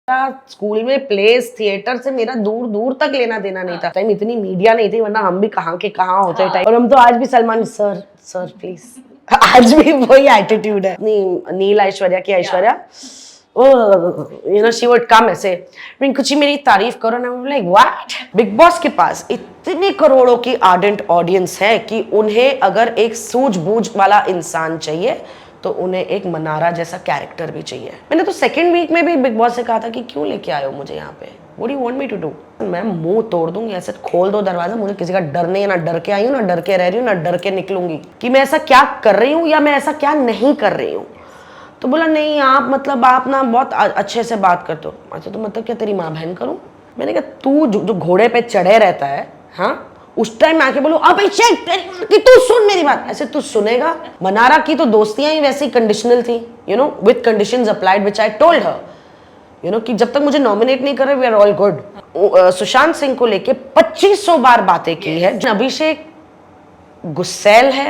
School में place theatre से मेरा दूर दूर तक लेना देना नहीं था। टाइम इतनी मीडिया नहीं थी, वरना हम भी कहाँ के कहाँ होते टाइम। और हम तो आज भी सलमान सर सर प्लीज आज भी वही एटीट्यूड है। नील ऐश्वर्या की ऐश्वर्या शी वुड कम ऐसे, रिंकू जी मेरी तारीफ करो ना, लाइक व्हाट। बिग बॉस के पास इतने करोड़ों की आर्डेंट ऑडियंस है कि उन्हें अगर एक सूझबूझ वाला इंसान चाहिए तो उन्हें एक मनारा जैसा कैरेक्टर भी चाहिए। मैंने तो सेकंड वीक में भी बिग बॉस से कहा था कि क्यों लेके आए हो मुझे यहाँ पे, what do you want me to do. मैं मुंह तोड़ दूंगी, ऐसे खोल दो दरवाजा, मुझे किसी का डर नहीं है, ना डर के आई हूँ ना डर के रह रही हूँ ना डर के निकलूंगी कि मैं ऐसा क्या कर रही हूँ या मैं ऐसा क्या नहीं कर रही हूँ। तो बोला नहीं आप मतलब आप ना बहुत अच्छे से बात करते हो। अच्छा तो मतलब क्या तेरी माँ बहन करूँ। मैंने कहा तू जो घोड़े पे चढ़े रहता है, हाँ उस टाइम आके बोलो अब कि तू सुन मेरी बात, ऐसे तू सुनेगा। मनारा की तो दोस्तियां ही वैसी कंडीशनल थी, you know, with conditions applied which I told her, you know, कि जब तक मुझे नॉमिनेट नहीं करे we are all good. Sushant Singh को लेके 2500 बार बातें की है। अभिषेक गुस्सैल है,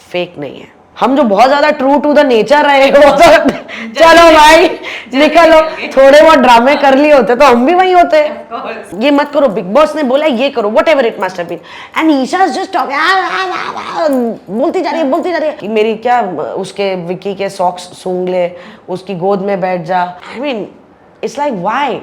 फेक नहीं है। हम जो बहुत ज्यादा ट्रू टू द नेचर रहे हो तो चलो भाई निकलो, थोड़े बहुत ड्रामे कर लिए होते तो हम भी वही होते। ये मत करो, बिग बॉस ने बोला ये करो, whatever it must have been, and Isha just बोलती जा रही है कि मेरी क्या उसके विकी के सॉक्स सूंघ ले, उसकी गोद में बैठ जा। I mean it's like why.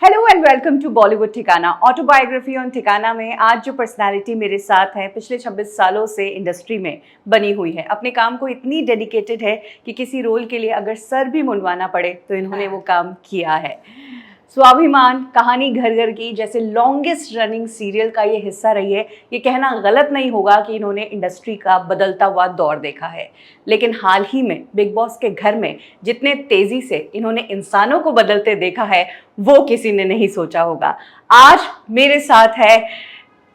Hello and welcome to Bollywood ठिकाना, ऑटोबायोग्राफी ऑन ठिकाना में आज जो पर्सनालिटी मेरे साथ है पिछले 26 सालों से इंडस्ट्री में बनी हुई है, अपने काम को इतनी डेडिकेटेड है कि किसी रोल के लिए अगर सर भी मुंडवाना पड़े तो इन्होंने वो काम किया है। स्वाभिमान, कहानी घर घर की जैसे लॉन्गेस्ट रनिंग सीरियल का ये हिस्सा रही है। ये कहना गलत नहीं होगा कि इन्होंने इंडस्ट्री का बदलता हुआ दौर देखा है, लेकिन हाल ही में बिग बॉस के घर में जितने तेजी से इन्होंने इंसानों को बदलते देखा है वो किसी ने नहीं सोचा होगा। आज मेरे साथ है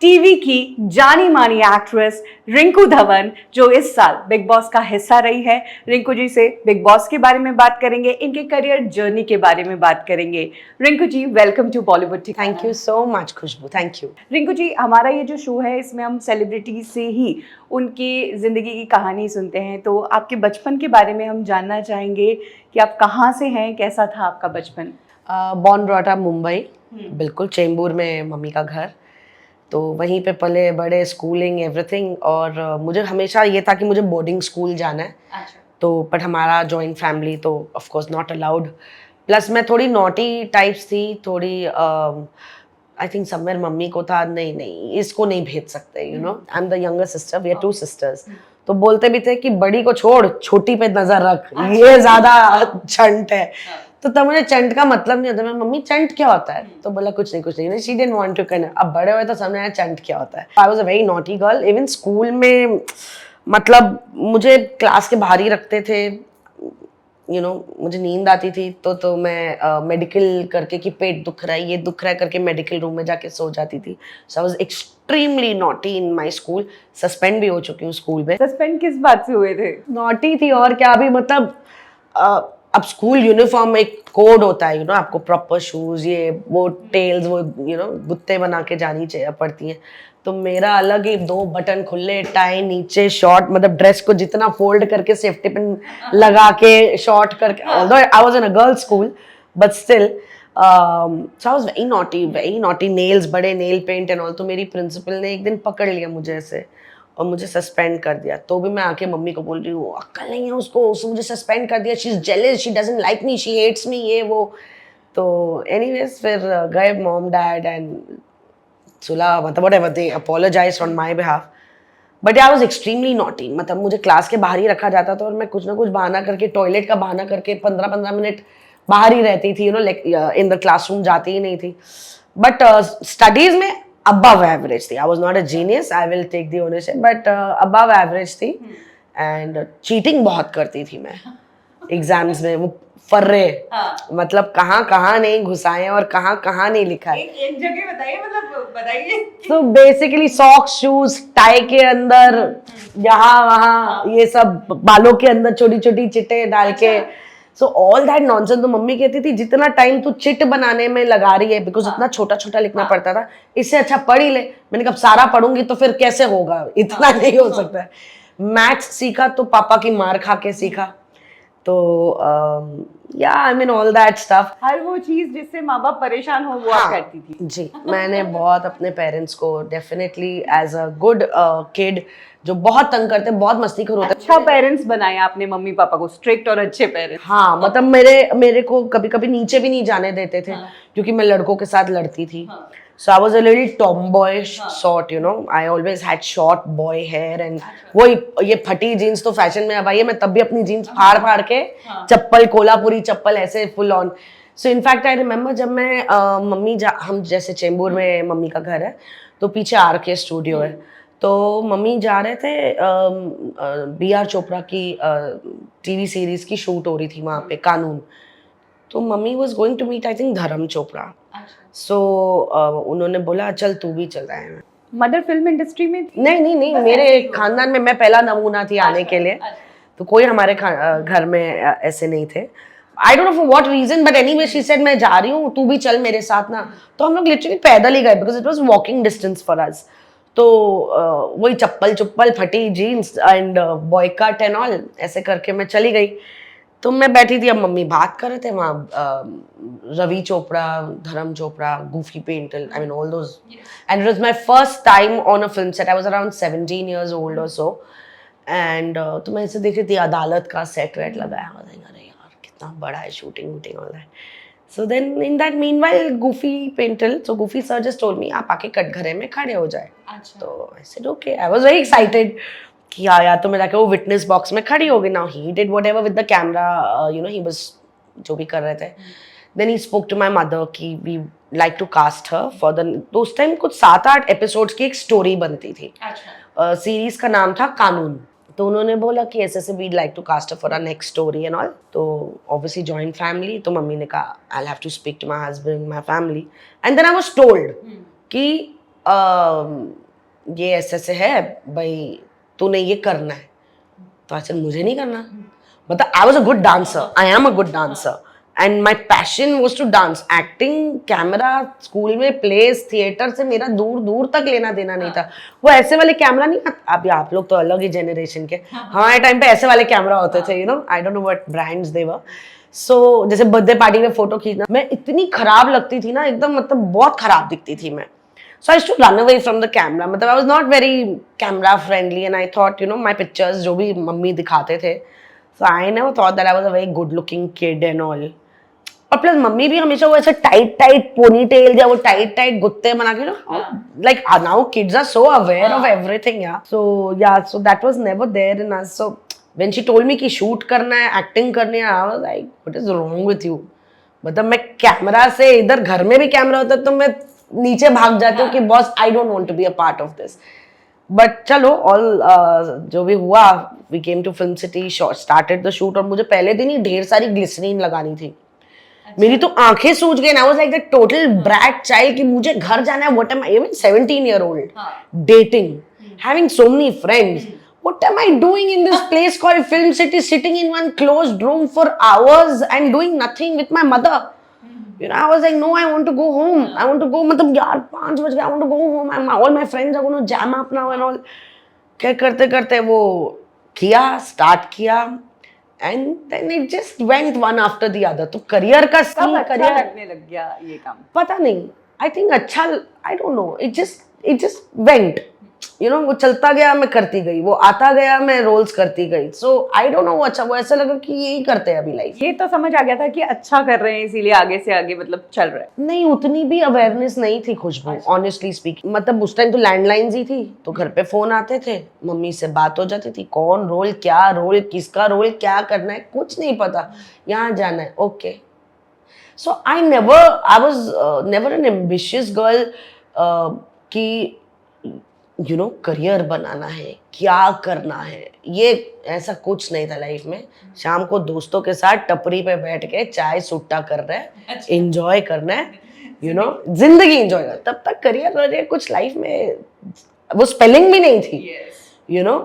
टीवी की जानी मानी एक्ट्रेस रिंकू धवन, जो इस साल बिग बॉस का हिस्सा रही है। रिंकू जी से बिग बॉस के बारे में बात करेंगे, इनके करियर जर्नी के बारे में बात करेंगे। Rinku ji welcome to Bollywood Thikana. Thank you so much Khushboo, thank you. Rinku ji, हमारा ये जो शो है इसमें हम सेलिब्रिटी से ही उनकी ज़िंदगी की कहानी सुनते हैं, तो आपके बचपन के बारे में हम जानना चाहेंगे कि आप कहाँ से हैं, कैसा था आपका बचपन। बॉर्न ब्रॉट अप मुंबई, बिल्कुल चेंबूर में मम्मी का घर, तो वहीं पे पले बड़े, स्कूलिंग एवरीथिंग। और मुझे हमेशा ये था कि मुझे बोर्डिंग स्कूल जाना है। अच्छा। तो बट हमारा जॉइंट फैमिली तो of course not allowed. Plus मैं थोड़ी नॉटी टाइप्स थी, थोड़ी आई थिंक समवेयर मम्मी को था नहीं नहीं इसको नहीं भेज सकते, you know, I am the younger sister, we are 2 sisters. तो बोलते भी थे कि बड़ी को छोड़ छोटी पे नजर रख, ये ज्यादा चंट है। तो तब मुझे चंट का मतलब नहीं होता। मैं मम्मी चंट क्या होता है, तो बोला कुछ नहीं, शी डिडंट वांट टू कहना। अब बड़े हुए तो समझ आया चंट क्या होता है। I was a very naughty girl. Even school में मतलब मुझे क्लास के बाहर ही रखते थे, यू नो, मुझे नींद आती थी तो मैं मेडिकल करके कि पेट दुख रहा है, ये दुख रहा है करके मेडिकल रूम में जाके सो जाती थी। So I was extremely naughty in my school. Suspend भी हो चुकी हूँ स्कूल में। सस्पेंड किस बात से हुए थे? नॉटी थी और क्या, अभी मतलब अब स्कूल यूनिफॉर्म में एक कोड होता है, यू नो, आपको प्रॉपर शूज, ये वो टेल्स, वो यू नो गुत्ते बना के जानी चाहिए पड़ती हैं। तो मेरा अलग ही 2 बटन खुले, टाई नीचे, शॉर्ट, मतलब ड्रेस को जितना फोल्ड करके सेफ्टी पिन लगा के शॉर्ट करके, although I was in a girls school but still so I was very naughty, nails, बड़े नेल पेंट एंड ऑल। तो मेरी प्रिंसिपल ने एक दिन पकड़ लिया मुझे ऐसे और मुझे सस्पेंड कर दिया। तो भी मैं आके मम्मी को बोल रही हूँ अक्ल नहीं है उसको, उसने मुझे सस्पेंड कर दिया, she is jealous, she doesn't like me, she hates me, ये वो। तो एनीवेज फिर गए मॉम डैड एंड सुलह, मतलब whatever, they apologised on my behalf. But I was extremely naughty. मतलब मुझे क्लास के बाहर ही रखा जाता था और मैं कुछ ना कुछ बहाना करके, टॉयलेट का बहाना करके 15-15 मिनट बाहर ही रहती थी, you no, in the classroom जाती ही नहीं थी। बट स्टडीज में above average थी। I was not a genius, I will take the ownership, but above average थी। and cheating बहुत करती थी मैं एग्जाम्स में, वो फर्रे, मतलब कहाँ कहाँ नहीं घुसाए और कहाँ कहाँ नहीं लिखा है। एक जगह बताइए, मतलब बताइए। तो बेसिकली सॉक्स, शूज, टाई के अंदर, यहाँ वहाँ, ये सब बालों के अंदर छोटी छोटी चिटे डाल के। So all that nonsense. तो मम्मी कहती थी जितना टाइम तू चिट बनाने में लगा रही है, बिकॉज इतना छोटा छोटा लिखना पड़ता था, इससे अच्छा पढ़ ही ले। मैंने कहा सारा पढ़ूंगी तो फिर कैसे होगा, इतना नहीं हो सकता है। मैथ्स सीखा तो पापा की मार खा के सीखा। तो yeah I mean all that stuff. हर वो चीज जिससे माँ बाप परेशान हो वो आप करती थी। जी, मैंने बहुत अपने पेरेंट्स को definitely as a good kid, जो बहुत तंग करते, बहुत मस्तीखोर होते। अच्छा पेरेंट्स बनाया आपने मम्मी पापा को, स्ट्रिक्ट और अच्छे पेरेंट्स। हाँ, मतलब मेरे को कभी कभी नीचे भी नहीं जाने देते थे, क्योंकि मैं लड़कों के साथ लड़ती थी। So I was a little tomboyish sort, you know, I always had short boy hair and वो ये फटी जीन्स तो फैशन में अब आई है, मैं तब भी अपनी जीन्स फाड़ फाड़ के चप्पल, कोल्हापुरी चप्पल ऐसे full on. So in fact I remember जब मैं हम जैसे चेंबूर में मम्मी का घर है, तो पीछे आरके स्टूडियो है, तो मम्मी जा रहे थे, बी.आर. चोपड़ा की टीवी सीरीज की शूट हो रही थी वहाँ पे, कानून। तो mummy was going to meet I think Dharam Chopra. सो उन्होंने बोला चल तू भी चल रहा है। मदर फिल्म इंडस्ट्री में थी? नहीं, मेरे खानदान में मैं पहला नमूना थी आने के लिए, तो कोई हमारे घर में ऐसे नहीं थे। I don't know for what reason, but anyway she said मैं जा रही हूँ, तू भी चल मेरे साथ ना। तो हम लोग लिटरली पैदल ही गए, because it was walking distance for us. तो वही चप्पल चुप्पल, फटी jeans and boy cut and all, ऐसे करके मैं चली गई। तो मैं बैठी थी, अब मम्मी बात कर रहे थे वहाँ, Ravi Chopra, Dharam Chopra, Goofy Paintal, I mean all those, and it was my first time on a film set. I was around 17 years old or so, and तो मैं ऐसे देख रही थी, अदालत का सेट वेट लगाया, अरे यार कितना बड़ा है, शूटिंग वूटिंग all that. So then in that meanwhile, Goofy Paintal, so Goofy sir just told me, आप आके कटघरे में खड़े हो जाए। तो I said okay, I was very excited कि यार तो मैं जाके वो विटनेस बॉक्स में खड़ी हो गई। Now he did whatever with the camera, you know, he was जो भी कर रहे थे। Then he spoke to my mother कि we like to cast her for the, तो उस टाइम कुछ 7-8 एपिसोड्स की एक स्टोरी बनती थी। सीरीज का नाम था कानून। तो उन्होंने बोला कि ऐसे we'd like to cast for a next story and all. तो ऑब्वियसली जॉइंट फैमिली, तो मम्मी ने कहा I have to speak to my husband, my family, and then I was told कि ये ऐसे है भाई, तूने ये करना है। तो अच्छा मुझे नहीं करना, मतलब I was a good dancer, I am a good dancer and my passion was to dance. Acting, camera, school में प्लेस, थिएटर से मेरा दूर दूर तक लेना देना नहीं था। वो ऐसे वाले कैमरा नहीं, अभी आप लोग तो अलग ही जनरेशन के, हमारे टाइम पे ऐसे वाले कैमरा होते थे, you know, I don't know what brands they were. So जैसे बर्थडे पार्टी में फोटो खींचना, मैं इतनी खराब लगती थी ना, एकदम मतलब बहुत खराब दिखती थी मैं। So I used to run away from the camera. मतलब I was not very camera friendly and I thought, you know, my pictures जो भी मम्मी दिखाते थे, so I never thought that I was a very good looking kid and all. और plus mummy भी हमेशा वो ऐसे टाइट पोनी टेल या वो टाइट गुत्ते बना के, like now kids are so aware of everything, yeah so that was never there in us. So when she told me कि शूट करना है, एक्टिंग करनी है, I was like what is wrong with you. मतलब मैं camera से, इधर घर में भी कैमरा होता है तो मैं नीचे भाग जाती हूँ कि boss I don't want to be a part of this. But चलो ऑल जो भी हुआ, we came to film city, started the shoot, और मुझे पहले दिन ही ढेर सारी ग्लिसरीन लगानी थी। मेरी तो आंखें सूज गई, आई was like the total brat child कि मुझे घर जाना है। What am I, even 17 year old, dating, having so many friends, what am I doing in this place called Film City, sitting in one closed room for hours and doing nothing with my mother? You know, I was like, no, I want to go home. I want to go, मतलब यार 5 बज गए, I want to go home. All my friends are going to jam up now and all. क्या करते करते वो किया, start किया, and then it just went one after the other. तो करियर का कब अच्छा लगने लग गया ये काम? पता नहीं, I think अच्छा, I don't know, it just went. You know, वो चलता गया, मैं करती गई, वो आता गया, मैं रोल्स करती गई। So I don't know, अच्छा वो ऐसा लगा कि यही करते हैं अभी लाइफ। ये तो समझ आ गया था कि अच्छा कर रहे हैं इसीलिए आगे से आगे मतलब चल रहा है। नहीं, उतनी भी अवेयरनेस नहीं थी खुशबू, ऑनेस्टली स्पीकिंग। मतलब उस टाइम तो लैंडलाइंस ही थी, तो घर पे फोन आते थे, मम्मी से बात हो जाती थी, कौन रोल, क्या रोल, किसका रोल, क्या करना है, कुछ नहीं पता, यहाँ जाना है, okay. So I was never N ambitious girl कि यू नो करियर बनाना है, क्या करना है, ये ऐसा कुछ नहीं था लाइफ में। शाम को दोस्तों के साथ टपरी पे बैठ के चाय सुट्टा कर रहे हैं, एंजॉय करना है, यू नो, जिंदगी एंजॉय कर। तब तक करियर कुछ लाइफ में वो स्पेलिंग भी नहीं थी, you know.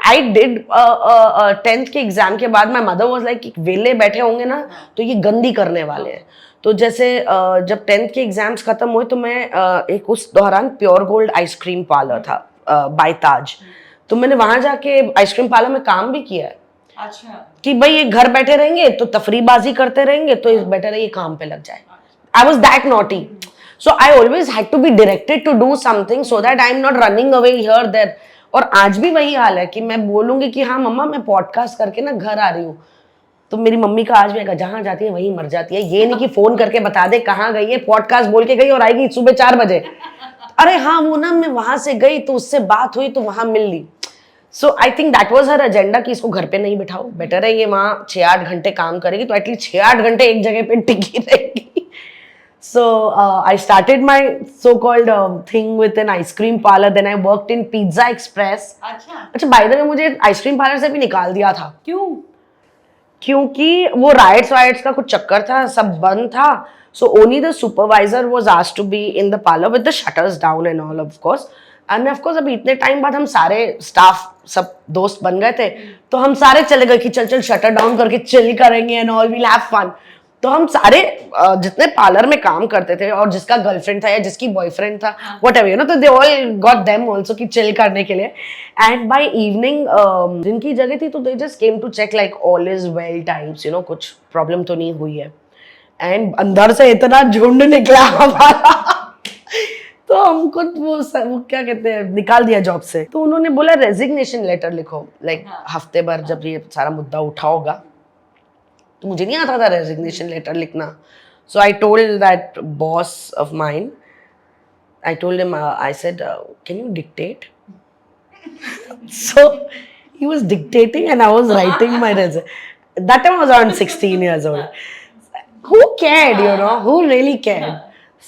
I did 10th के एग्जाम के बाद माय मदर वाज लाइक वेले बैठे होंगे ना तो ये गंदी करने वाले हैं। तो जैसे जब 10th के एग्जाम्स खत्म हुए तो मैं एक उस दौरान प्योर गोल्ड आइसक्रीम पार्लर था बाय ताज, तो मैंने वहां जाके आइसक्रीम पार्लर में काम भी किया है अच्छा। कि भाई ये घर बैठे रहेंगे तो तफरीबाजी करते रहेंगे, तो बेटर है ये काम पे लग जाए. I was that naughty. So I always had to be directed to do something so that I'm not running away here, there. और आज भी वही हाल है कि मैं बोलूंगी कि हाँ मम्मा मैं पॉडकास्ट करके ना घर आ रही हूँ, तो मेरी मम्मी का आज भी आएगा, जहां जाती है वहीं मर जाती है. ये नहीं कि फोन करके बता दे कहाँ गई है, पॉडकास्ट बोल के गई और आएगी सुबह 4 बजे. अरे हाँ वो ना मैं वहां से गई तो उससे बात हुई तो वहां मिल ली. So I think that was her agenda कि इसको घर पे नहीं बिठाओ, बेटर है ये वहां 6-8 घंटे काम करेगी तो एटलीस्ट 6-8 घंटे एक जगह पे टिकी रहेगी. So I started my so-called thing with an ice cream parlor. Then I worked in Pizza Express. अच्छा by the way मुझे आइसक्रीम पार्लर से भी निकाल दिया था. क्यों? क्योंकि वो राइट्स का कुछ चक्कर था, सब बंद था. So only the supervisor was asked to be in the parlor with the shutters down and all, of course. And of course अभी इतने टाइम बाद हम सारे स्टाफ सब दोस्त बन गए थे, तो हम सारे चले गए कि चल चल शटर डाउन करके चिल करेंगे and all, we'll have fun. तो हम सारे जितने पार्लर में काम करते थे और जिसका गर्लफ्रेंड था या जिसकी बॉयफ्रेंड था व्हाटएवर यू नो, तो they all got them also कि चिल करने के लिए. एंड बाय इवनिंग जिनकी जगह थी तो they just came to check like all is well types, you know कुछ प्रॉब्लम तो नहीं हुई है. एंड अंदर से इतना झुंड निकला हमारा तो हमको वो क्या कहते हैं निकाल दिया जॉब से. तो उन्होंने बोला रेजिग्नेशन लेटर लिखो, लाइक हफ्ते भर जब ये सारा मुद्दा उठा होगा. तो मुझे नहीं आता था रेजिग्नेशन लेटर लिखना. So I told that boss of mine, I told him, I said can you dictate. So he was dictating and I was writing my resume. That time I was around 16 years old. Who cared, you know? Who really cared?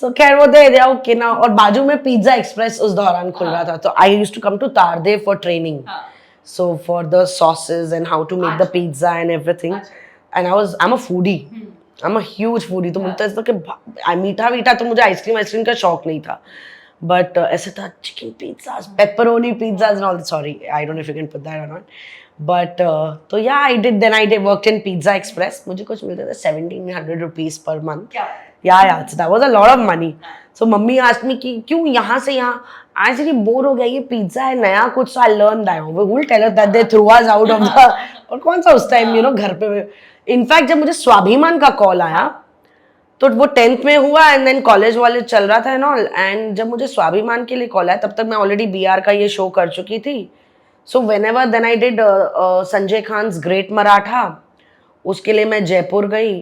So खैर वो दे दिया okay ना. और बाजू में pizza express उस दौरान खुल रहा था, तो I used to come to Tardeo for training. So for the sauces and how to make the pizza and everything. And I'm a foodie. I'm a huge foodie. तो मुझे ऐसा कि मीठा तो मुझे आइसक्रीम का शौक नहीं था. But ऐसे था chicken pizzas, pepperoni pizzas and all. Sorry, I don't know if you can put that or not. But तो yeah, I did. Then I worked in Pizza Express. मुझे कुछ मिलते थे 1,700 rupees per month. Yeah. So that was a lot of money. So mummy asked me कि क्यों यहाँ से यहाँ. I said बोर हो गया, ये पिज्जा है नया कुछ, so I learned that. We will tell us that they threw us out of the. और कौन सा उस टाइम you know घर पे. इनफैक्ट जब मुझे स्वाभिमान का कॉल आया तो वो 10th में हुआ एंड देन कॉलेज वाले चल रहा था एंड ऑल. एंड जब मुझे स्वाभिमान के लिए कॉल आया तब तक मैं ऑलरेडी BR का ये शो कर चुकी थी. So whenever then I did Sanjay Khan's great Maratha, उसके लिए मैं जयपुर गई.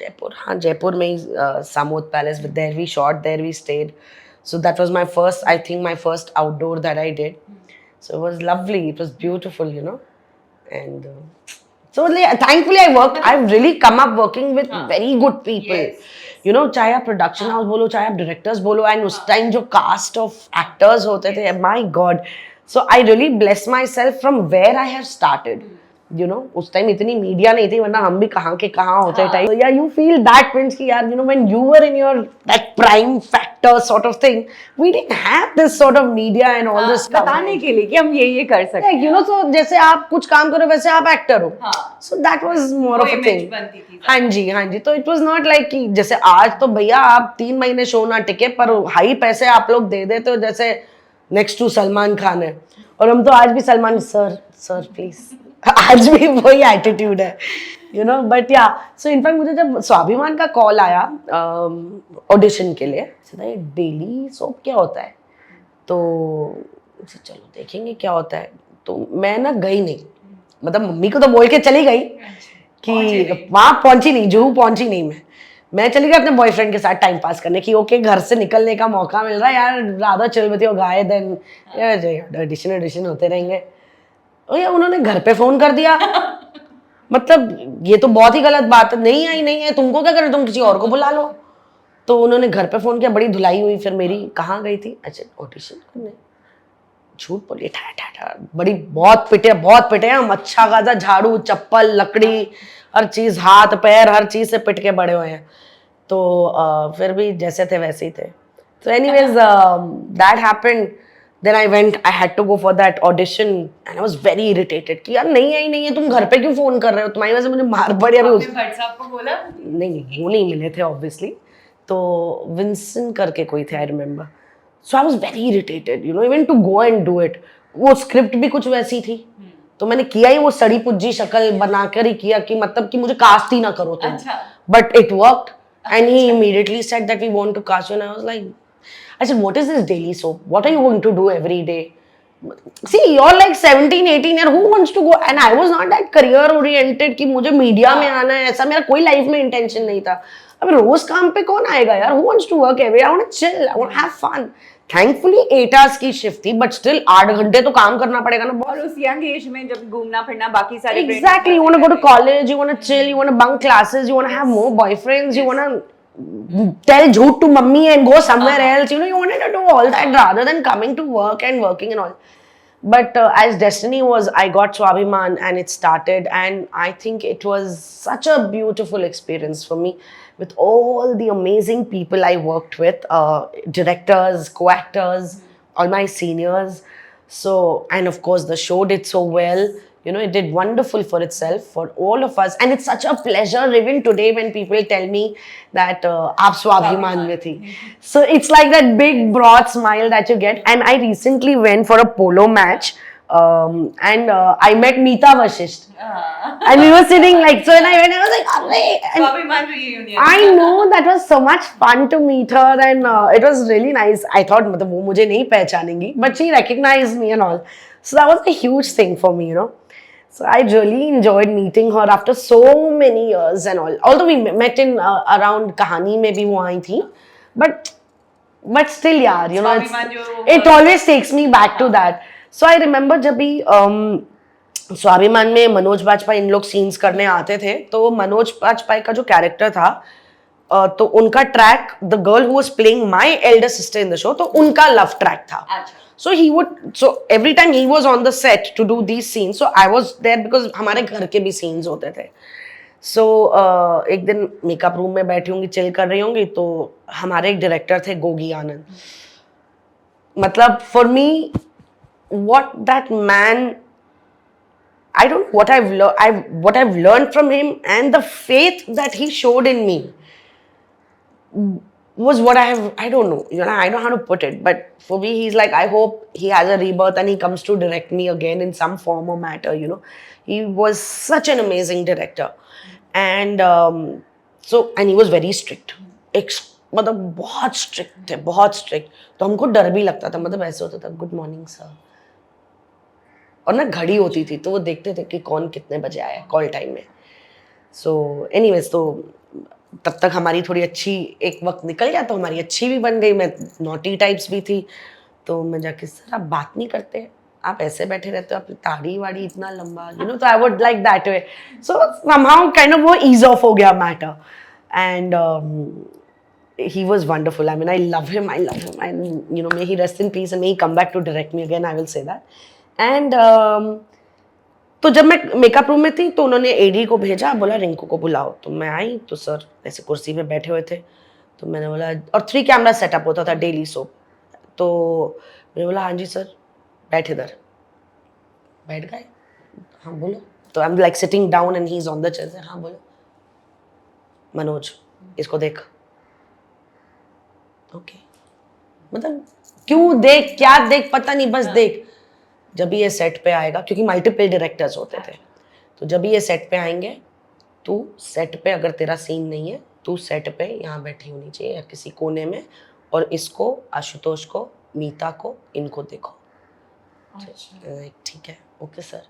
जयपुर में ही Samode palace, with there we shot, there we stayed. So that was my first outdoor that I did. So it was lovely, it was beautiful you know. And so thankfully I've really come up working with very good people. You know, चाहे आप production house बोलो, चाहे आप directors बोलो, and उस time जो cast of actors होते थे, my god. So I really bless myself from where I have started. You know उस टाइम इतनी मीडिया नहीं थी, वरना हम भी कहाँ के कहाँ होते टाइम. या यू फील दैट प्रिंस कि यार you know when you were in your that prime factor sort of thing, we didn't have this sort of media and all this बताने के लिए कि हम ये कर सकते हैं. यू नो सो जैसे आप कुछ काम करो वैसे आप एक्टर हो. सो that was more of a thing. हाँ जी. तो इट वाज नॉट लाइक कि जैसे आज तो भैया आप 3 महीने शो ना टिके पर हाई पैसे आप लोग दे देते हो, जैसे नेक्स्ट टू सलमान खान है. और हम तो आज भी सलमान सर प्लीज आज भी वही एटीट्यूड है यू नो. बट या सो इनफैक्ट मुझे जब स्वाभिमान का कॉल आया ऑडिशन के लिए, डेली सोप क्या होता है, तो चलो देखेंगे क्या होता है. तो मैं ना गई नहीं, मतलब मम्मी को तो बोल के चली गई कि वहाँ पहुंची नहीं, जुहू पहुंची नहीं. मैं चली गई अपने बॉयफ्रेंड के साथ टाइम पास करने की. ओके घर से निकलने का मौका मिल रहा है यार, Radha chill with your guy, then audition होते रहेंगे. और यार उन्होंने घर पे फोन कर दिया. मतलब ये तो बहुत ही गलत बात है. नहीं है तुमको क्या करना, तुम किसी और को बुला लो. तो उन्होंने घर पे फोन किया, बड़ी धुलाई हुई. फिर मेरी कहाँ गई थी, अच्छा ऑडिशन करने. झूठ बोलिए बड़ी बहुत पिटे हम. अच्छा खासा झाड़ू चप्पल लकड़ी हर चीज, हाथ पैर हर चीज से पिट के बड़े हुए हैं. तो फिर भी जैसे थे वैसे ही थे. तो anyways that happened. Then I had to go for that audition and I was very irritated कि यार नहीं है तुम घर पे क्यों फोन कर रहे हो, तुम्हारी वजह से मुझे मार पड़ी. अभी भाई साहब को बोला नहीं वो नहीं मिले थे ऑब्वियसली. तो विंसन करके कोई थे I remember. So I was very irritated you know even to go and do it. वो स्क्रिप्ट भी कुछ वैसी थी, तो मैंने किया ही वो सड़ी पुज्जी शक्ल बनाकर ही किया कि मतलब कि मुझे कास्ट ही ना करो तुम, but it worked and he immediately said that we want to cast you and I was like, I said, what is this daily soap? What are you going to do every day? See, you're like 17, 18 year, who wants to go? And I was not that career oriented कि मुझे media में आना है, ऐसा मेरा कोई life में intention नहीं था. अब रोज काम पे कौन आएगा यार? Who wants to work every day? I want to chill, I want to have fun. Thankfully 8 hours की शिफ्ट थी, but still 8 घंटे तो काम करना पड़ेगा ना. और उस यंग एज में जब घूमना फिरना बाकी सारे Exactly, you want to go to college, you want to chill, you want to bunk classes, you want to have more boyfriends, you want to tell jhoot to mummy and go somewhere else. You know, you wanted to do all that rather than coming to work and working and all. But as destiny was, I got Swabhiman and it started, and I think it was such a beautiful experience for me with all the amazing people I worked with, directors, co-actors, all my seniors. So, and of course, the show did so well. You know, it did wonderful for itself, for all of us. And it's such a pleasure even today when people tell me that aap Swabhiman mein thi. So it's like that big broad smile that you get. And I recently went for a polo match and I met Meeta Vashisht. And we were sitting like, so when I went, I was like, Arre! Swabhiman reunion. I know, that was so much fun to meet her and it was really nice. I thought मतलब वो मुझे नहीं पहचानेंगी, but she recognized me and all. So that was a huge thing for me, you know. So I really enjoyed meeting her after so many years and all. Although we met in around Kahani में भी वो आई थी, but still यार, you know, it always takes me back to that. So I remember जब भी स्वाभिमान में मनोज बाजपेयी इन लोग सीन्स करने आते थे, तो मनोज बाजपेयी का जो कैरेक्टर था, तो उनका track, the girl who was playing my Elder sister in the show, तो उनका लव ट्रैक था. So every time he was on the set to do these scenes, so I was there because हमारे घर के भी scenes होते थे. So एक दिन मेकअप रूम में बैठी होंगी, चिल कर रही होंगी, तो हमारे एक डायरेक्टर थे गोगी आनंद. मतलब for me, what that man, I don't know what I've learned from him and the faith that he showed in me was what I don't know, you know, I don't know how to put it, but for me, he's like, I hope he has a rebirth and he comes to direct me again in some form or matter, you know. He was such an amazing director. And and he was very strict. मतलब बहुत strict थे, बहुत strict. तो हमको डर भी लगता था, मतलब ऐसे होता था, गुड मॉर्निंग सर. और ना घड़ी होती थी, तो वो देखते थे कि कौन कितने बजे आया कॉल टाइम में. So anyways, तो तब तक हमारी थोड़ी अच्छी एक वक्त निकल गया, तो हमारी अच्छी भी बन गई. मैं नॉटी टाइप्स भी थी, तो मैं जाके, सर आप बात नहीं करते, आप ऐसे बैठे रहते हो, आपकी दाढ़ी वाड़ी इतना लंबा, यू नो. तो I would like that way. So somehow kind of वो ईज ऑफ हो गया matter. And he was wonderful. I mean, I love him, and you know, may he rest in peace and may he come back to direct me again, I will say that. And तो जब मैं makeup room में थी, तो उन्होंने AD को भेजा, बोला रिंकू को बुलाओ. तो मैं आई, तो सर ऐसे कुर्सी पे बैठे हुए थे, तो मैंने बोला, और 3 कैमरा सेटअप होता था डेली सोप. तो मैंने बोला, हाँ जी सर, बैठ इधर. बैठ गए, हाँ बोलो. तो I am like sitting down and he is on the chair. हाँ बोलो. मनोज, इसको देख. ओके, मतलब क्यों देख, क्या देख, पता नहीं, बस देख. जब भी ये सेट पे आएगा, क्योंकि मल्टीपल डायरेक्टर्स होते थे, तो जब भी ये सेट पे आएंगे, तू सेट पे अगर तेरा सीन नहीं है, तू सेट पे यहाँ बैठी होनी चाहिए या किसी कोने में, और इसको, आशुतोष को, मीता को, इनको देखो. ठीक है, ओके सर.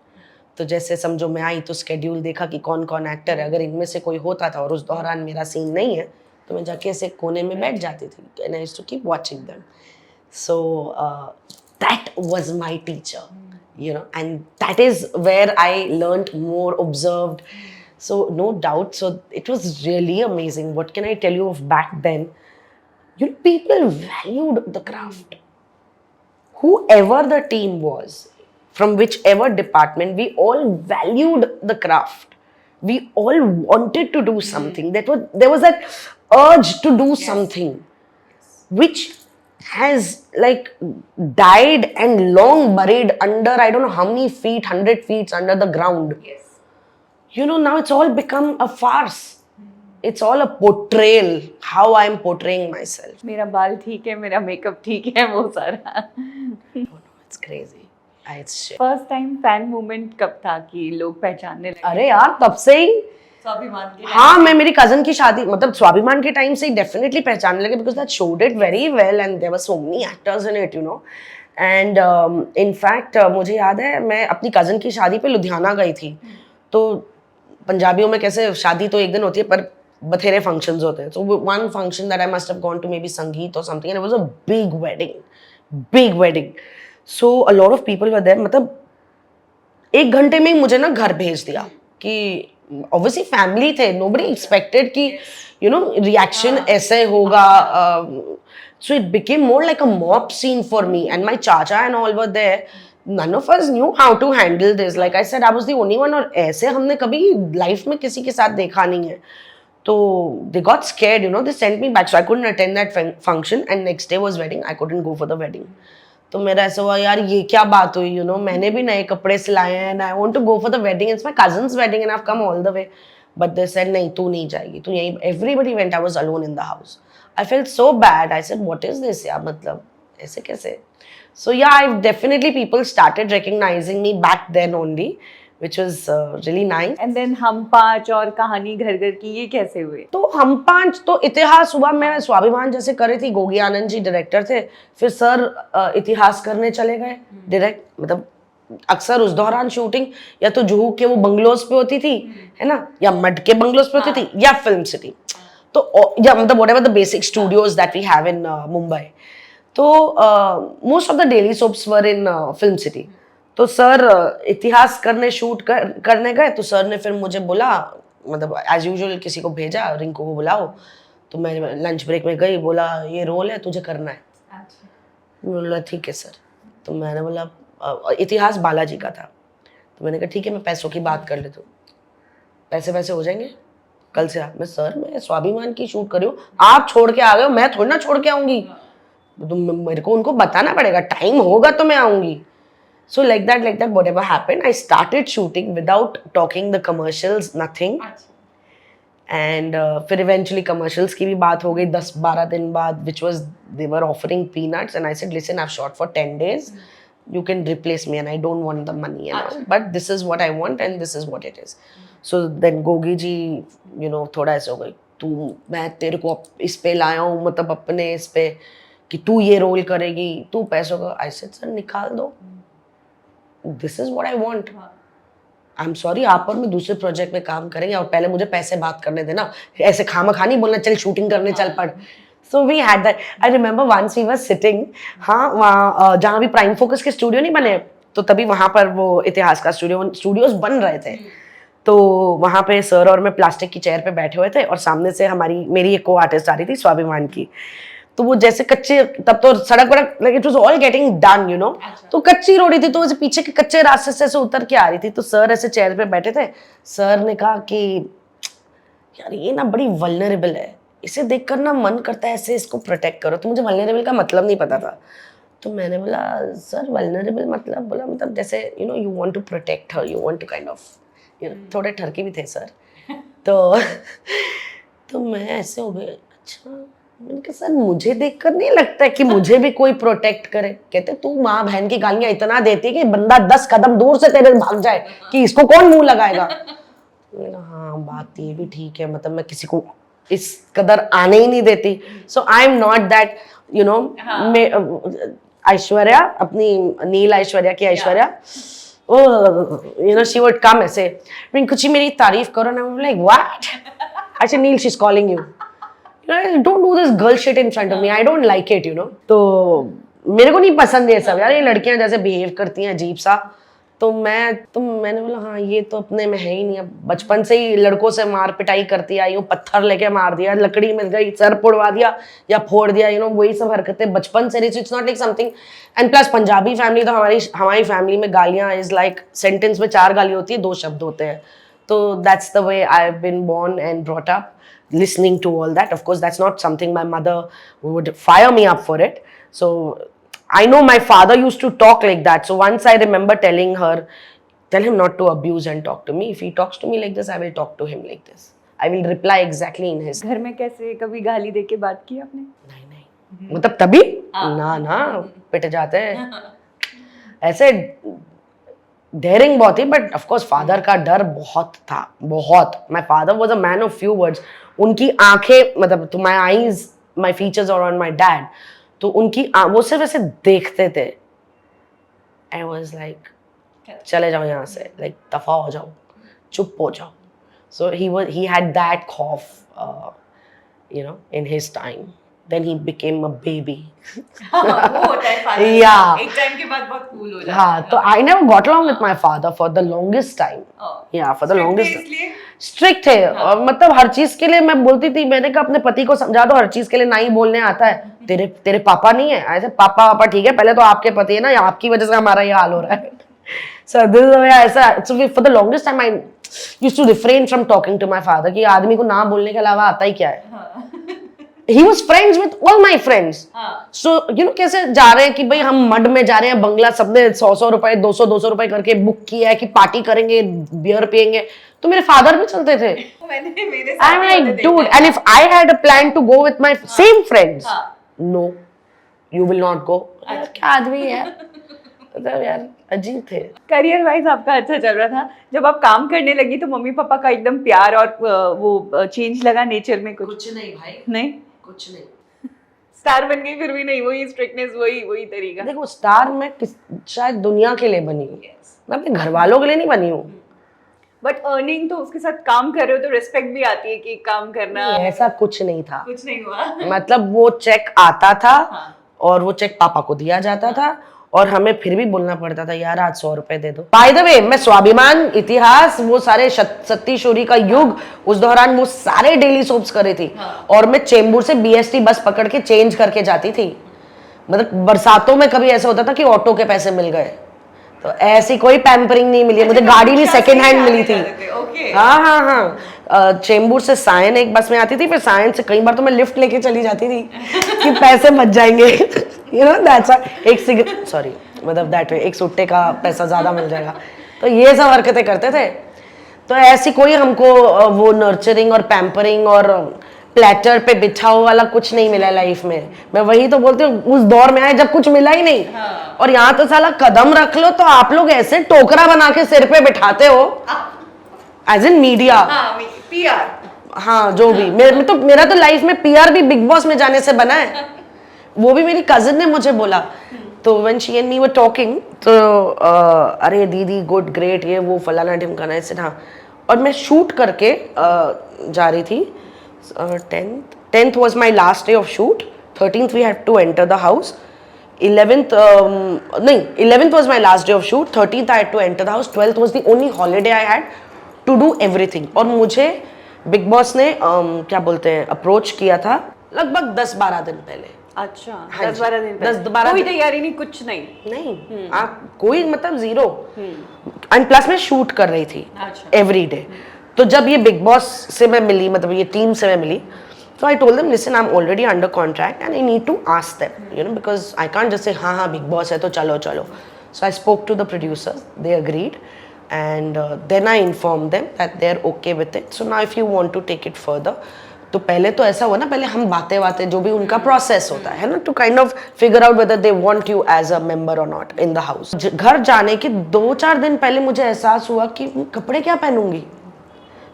तो जैसे समझो मैं आई, तो स्केड्यूल देखा कि कौन कौन एक्टर है. अगर इनमें से कोई होता था और उस दौरान मेरा सीन नहीं है, तो मैं जाके ऐसे कोने में बैठ जाती थी. And I used to keep watching them. So that was my teacher, you know, and that is where I learned more, observed. So no doubt, so it was really amazing. What can I tell you of back then? You know, people valued the craft. Whoever the team was, from whichever department, we all valued the craft. We all wanted to do something. There was that urge to do something, which has like died and long buried under, I don't know how many feet, 100 feet under the ground. Yes. You know, now it's all become a farce. It's all a portrayal, how I'm portraying myself. मेरा बाल ठीक है, मेरा makeup ठीक है, वो सारा. It's crazy. It's first time fan movement कब था कि लोग पहचानने लगे? अरे यार तब से ही। स्वाभिमान के हाँ, मैं मेरी कजन की शादी मतलब स्वाभिमान के टाइम से ही डेफिनेटली पहचानने लगे because that showed it very well and there were so many actors in it, you know. And in fact मुझे याद है मैं अपनी कजन की शादी पे लुधियाना गई थी। तो पंजाबियों में कैसे शादी तो एक दिन होती है पर बथेरे फंक्शंस होते हैं। So one function that I must have gone to maybe sangeet और something and it was a big wedding. So a lot of people were there. मतलब 1 घंटे में ही मुझे ना घर भेज दिया कि ऑब्वियसली फैमिली थे, नोबडी एक्सपेक्टेड कि यू नो रिएक्शन ऐसे होगा। So it became more like a mob scene for me and my chacha and all were there. None of us knew how to handle this, like I said I was the only one, और ऐसे हमने कभी life में किसी के साथ देखा नहीं है। तो they got scared, you know, they sent me back, so I couldn't attend that function and next day was wedding, I couldn't go for the wedding. तो मेरा ऐसा हुआ यार ये क्या बात हुई, you know, मैंने भी नए कपड़े सिलाए हैं and I want to go for the wedding, it's my cousin's wedding and I've come all the way, but they said नहीं तू नहीं जाएगी, तू यहीं, everybody went, I was alone in the house. I felt so bad, I said what is this यार, मतलब ऐसे कैसे? So yeah, I've definitely people started recognizing me back then only, which was really nice. And then हम पांच और कहानी घर घर की, ये कैसे हुए? तो हम पांच तो इतिहास हुआ, मैं स्वाभिमान जैसे कर रही थी, गोगी आनंद जी डायरेक्टर थे, फिर सर इतिहास करने चले गए डायरेक्ट। मतलब अक्सर उस दौरान शूटिंग या तो जुहू के वो बंगलोज पे होती थी, है ना, या मड के बंगलोज पे होती थी, या फिल्म सिटी, तो या मतलब whatever the basic studios that we have in Mumbai. तो most of the daily soaps were in film city. तो सर इतिहास करने शूट करने गए, तो सर ने फिर मुझे बोला, मतलब एज यूजुअल किसी को भेजा, रिंकू को बुलाओ। तो मैं लंच ब्रेक में गई, बोला ये रोल है तुझे करना है। बोला ठीक है सर। तो मैंने बोला इतिहास बालाजी का था, तो मैंने कहा ठीक है मैं पैसों की बात कर लेता हूँ, पैसे वैसे हो जाएंगे कल से। आप मैं सर मैं स्वाभिमान की शूट कर रही हूँ, आप छोड़ के आ गए हो, मैं थोड़ी ना छोड़ के आऊँगी, तो मेरे को उनको बताना पड़ेगा, टाइम होगा तो मैं आऊँगी। So like that, whatever happened, I started shooting without talking the commercials, nothing. And फिर eventually commercials की भी बात हो गई 10-12 दिन बाद, which was they were offering peanuts, and I said, listen, I've shot for 10 days, you can replace me, and I don't want the money, you know, but this is what I want, and this is what it is. So then Gogi ji, you know, थोड़ा ऐसा हो गई, तू मैं तेरे को इस पे लाया हूँ, मतलब अपने इस पे कि तू ये रोल करेगी, तू पैसों का। I said, सर निकाल दो, this is what I want, I am sorry, आप और मैं दूसरे प्रोजेक्ट में काम करेंगे, और पहले मुझे पैसे बात करने देना, ऐसे खामखा नहीं बोलना चल शूटिंग करने चल पड़। So we had that. I remember once we were sitting, हाँ वहाँ जहाँ भी प्राइम फोकस के स्टूडियो नहीं बने, तो तभी वहाँ पर वो इतिहास का स्टूडियोज बन रहे थे। तो वहाँ पे सर और मैं प्लास्टिक की चेयर पे बैठे हुए थे, और सामने से मेरी एक को आर्टिस्ट आ रही थी स्वाभिमान की। तो वो जैसे कच्चे, तब तो सड़क वड़क like it was all getting done, you know, तो कच्ची रोडी थी, तो वो पीछे के कच्चे रास्ते से ऐसे उतर के आ रही थी। तो सर ऐसे चेयर पे बैठे थे, सर ने कहा कि यार ये ना बड़ी वल्नरेबल है, इसे देखकर ना मन करता है ऐसे इसको प्रोटेक्ट करो। तो मुझे वल्नरेबल का मतलब नहीं पता था, तो मैंने बोला सर वल्नरेबल मतलब, बोला मतलब जैसे you know you want to protect her, you want to kind of, you know, थोड़े ठरकी भी थे सर। तो मैं ऐसे हो गई, अच्छा। मैंने कहा सर मुझे देखकर नहीं लगता है कि मुझे भी कोई प्रोटेक्ट करे। कहते तू माँ बहन की गालियां इतना देती है कि बंदा 10 कदम दूर से तेरे भाग जाए कि इसको कौन मुंह लगाएगा। मैंने कहा हाँ बात ये भी ठीक है, मतलब मैं किसी को इस कदर आने ही नहीं देती। So I am not that, you know. Aishwarya, अपनी नील ऐश्वर्या की Aishwarya, you know she would come ऐसे, रिंकू जी मेरी तारीफ करो ना, लाइक व्हाट, अच्छा Neil she is calling you, don't do this girl shit in front of me, I don't like it, you know। तो मेरे को नहीं पसंद ये सब यार, ये लड़कियां जैसे बिहेव करती हैं अजीब सा। तो मैंने बोला हाँ ये तो अपने में है ही नहीं। अब बचपन से ही लड़कों से मार पिटाई करती आई हूँ, पत्थर लेके मार दिया, लकड़ी मिल गई सर पुड़वा दिया या फोड़ दिया, यू नो, वही सब हरकतें बचपन से रही। It's not like something, and plus Punjabi family, तो हमारी फैमिली में गालियाँ इज लाइक सेंटेंस में 4 गाली होती है, 2 शब्द होते हैं। तो that's the way I have been born and brought up, listening to all that. Of course that's not something my mother would fire me up for it. So I know my father used to talk like that. So once I remember telling her, tell him not to abuse and talk to me. If he talks to me like this, I will talk to him like this. I will reply exactly in his. घर में कैसे कभी गाली दे के बात की आपने? नहीं मतलब तभी ना पिट जाते हैं। ऐसे डेयरिंग बहुत थी, बट ऑफ कोर्स फादर का डर बहुत था, बहुत. My father was a man of few words. उनकी आंखें, मतलब तो my eyes, my features are on my dad. तो वो सिर्फ ऐसे देखते थे. आई वाज लाइक चले जाओ यहाँ से, लाइक दफा हो जाओ, चुप हो जाओ. So he had that cough, in his time. Then he became a baby. वो होता है father. Yeah. एक टाइम के बाद बहुत कूल हो जाता हाँ, तो I never got along with my father for the longest time. Oh. Yeah, for the Strict longest थे time. इसलिए? स्ट्रिक्ट थे, और मतलब हर चीज के लिए मैं बोलती थी, मैंने कहा अपने पति को समझा दो, हर चीज के लिए नहीं बोलने आता है. तेरे तेरे पापा नहीं है ऐसे. पापा ठीक है, पहले तो आपके पति है ना, या आपकी वजह से हमारा ये हाल हो रहा है. So this is the way ऐसा. So for the longest time I used to refrain from talking to my father कि आदमी को ना बोलने के अलावा आता ही क्या है. He was friends with all my friends. So कैसे जा रहे हैं कि भाई हम मड में जा रहे हैं, बंगला सबने 100 रुपए 200 रुपए करके बुक किया है कि पार्टी करेंगे, बियर पियेंगे. तो मेरे फादर भी चलते थे. I'm like, dude, and if I had a plan to go with my same friends, no, you will not go. क्या आदमी है, मतलब यार अजीब थे. करियर वाइज आपका अच्छा चल रहा था. जब आप काम करने लगी तो मम्मी पापा का एकदम प्यार और वो चेंज लगा नेचर में कुछ नहीं भाई, नहीं. कुछ नहीं. स्टार बन गई फिर भी नहीं, वही स्ट्रिक्टनेस, वही तरीका. देखो, स्टार मैं शायद दुनिया के लिए बनी हूँ, मैं अपने घर वालों के लिए नहीं बनी हूँ. बट अर्निंग तो उसके साथ काम कर रहे हो तो रिस्पेक्ट भी आती है कि काम करना. ऐसा कुछ नहीं था. कुछ नहीं हुआ. मतलब वो चेक आता था, और वो चेक पापा को दिया जाता था, और हमें फिर भी बोलना पड़ता था यार आज 100 रुपए दे दो. बाय द वे, मैं स्वाभिमान, इतिहास, वो सारे सत्ती शोरी का युग, उस दौरान वो सारे डेली सोप्स करे थी. और मैं चेंबूर से BST बस पकड़ के चेंज करके जाती थी. मतलब बरसातों में कभी ऐसा होता था कि ऑटो के पैसे मिल गए. तो ऐसी कोई पैम्परिंग नहीं मिली. मुझे गाड़ी भी सेकेंड हैंड मिली थी. हाँ. चेंबूर से सायन एक बस में आती थी, फिर सायन से कई बार तो मैं लिफ्ट लेके चली जाती थी कि पैसे बच जाएंगे. दैट्स एक सिगरेट, सॉरी, मतलब दैट वे, एक सुट्टे का पैसा ज्यादा मिल जाएगा. तो ये सब हरकतें करते थे. तो ऐसी कोई हमको वो नर्चरिंग और पैम्परिंग और प्लेटर पे बिठाओ वाला कुछ नहीं मिला लाइफ में. मैं वही तो बोलती हूँ, उस दौर में आए जब कुछ मिला ही नहीं. और यहाँ तो साला कदम रख लो तो आप लोग ऐसे टोकरा बना के सिर पे बिठाते हो, एज इन मीडिया. PR. हाँ, जो भी. मेरा तो लाइफ में PR भी बिग बॉस में जाने से बना है. वो भी मेरी कजिन ने मुझे बोला. तो when she and me were talking, तो अरे दीदी गुड ग्रेट, ये वो फलाना ढिमकाना ऐसे. हाँ. और मैं शूट करके जा रही थी. 10th was my last day of shoot. 13th we had to enter the house. 11th was my last day of shoot. 13th I had to enter the house. 12th was the only holiday I had to do everything. और मुझे big boss ने क्या बोलते हैं, approach किया था लगभग 10-12 दिन पहले. अच्छा, हाँ 10-12 दिन पहले. 10-12 कोई दिन. तैयारी नहीं, कुछ नहीं. आप कोई मतलब जीरो. एंड प्लस मैं शूट कर रही थी एवरी डे. तो जब ये बिग बॉस से मैं मिली, मतलब ये टीम से मैं मिली, so I told them, listen, I'm already under contract and I need to ask them, because I can't just say हाँ बिग बॉस है तो चलो. So I spoke to the producers, they agreed, and then I informed them that they're okay with it. So now if you want to take it further, तो पहले तो ऐसा हुआ ना, पहले हम बातें जो भी उनका प्रोसेस होता है ना, to kind of figure out whether they want you as a member और नॉट इन द हाउस. घर जाने के 2-4 दिन पहले मुझे एहसास हुआ कि कपड़े क्या पहनूंगी,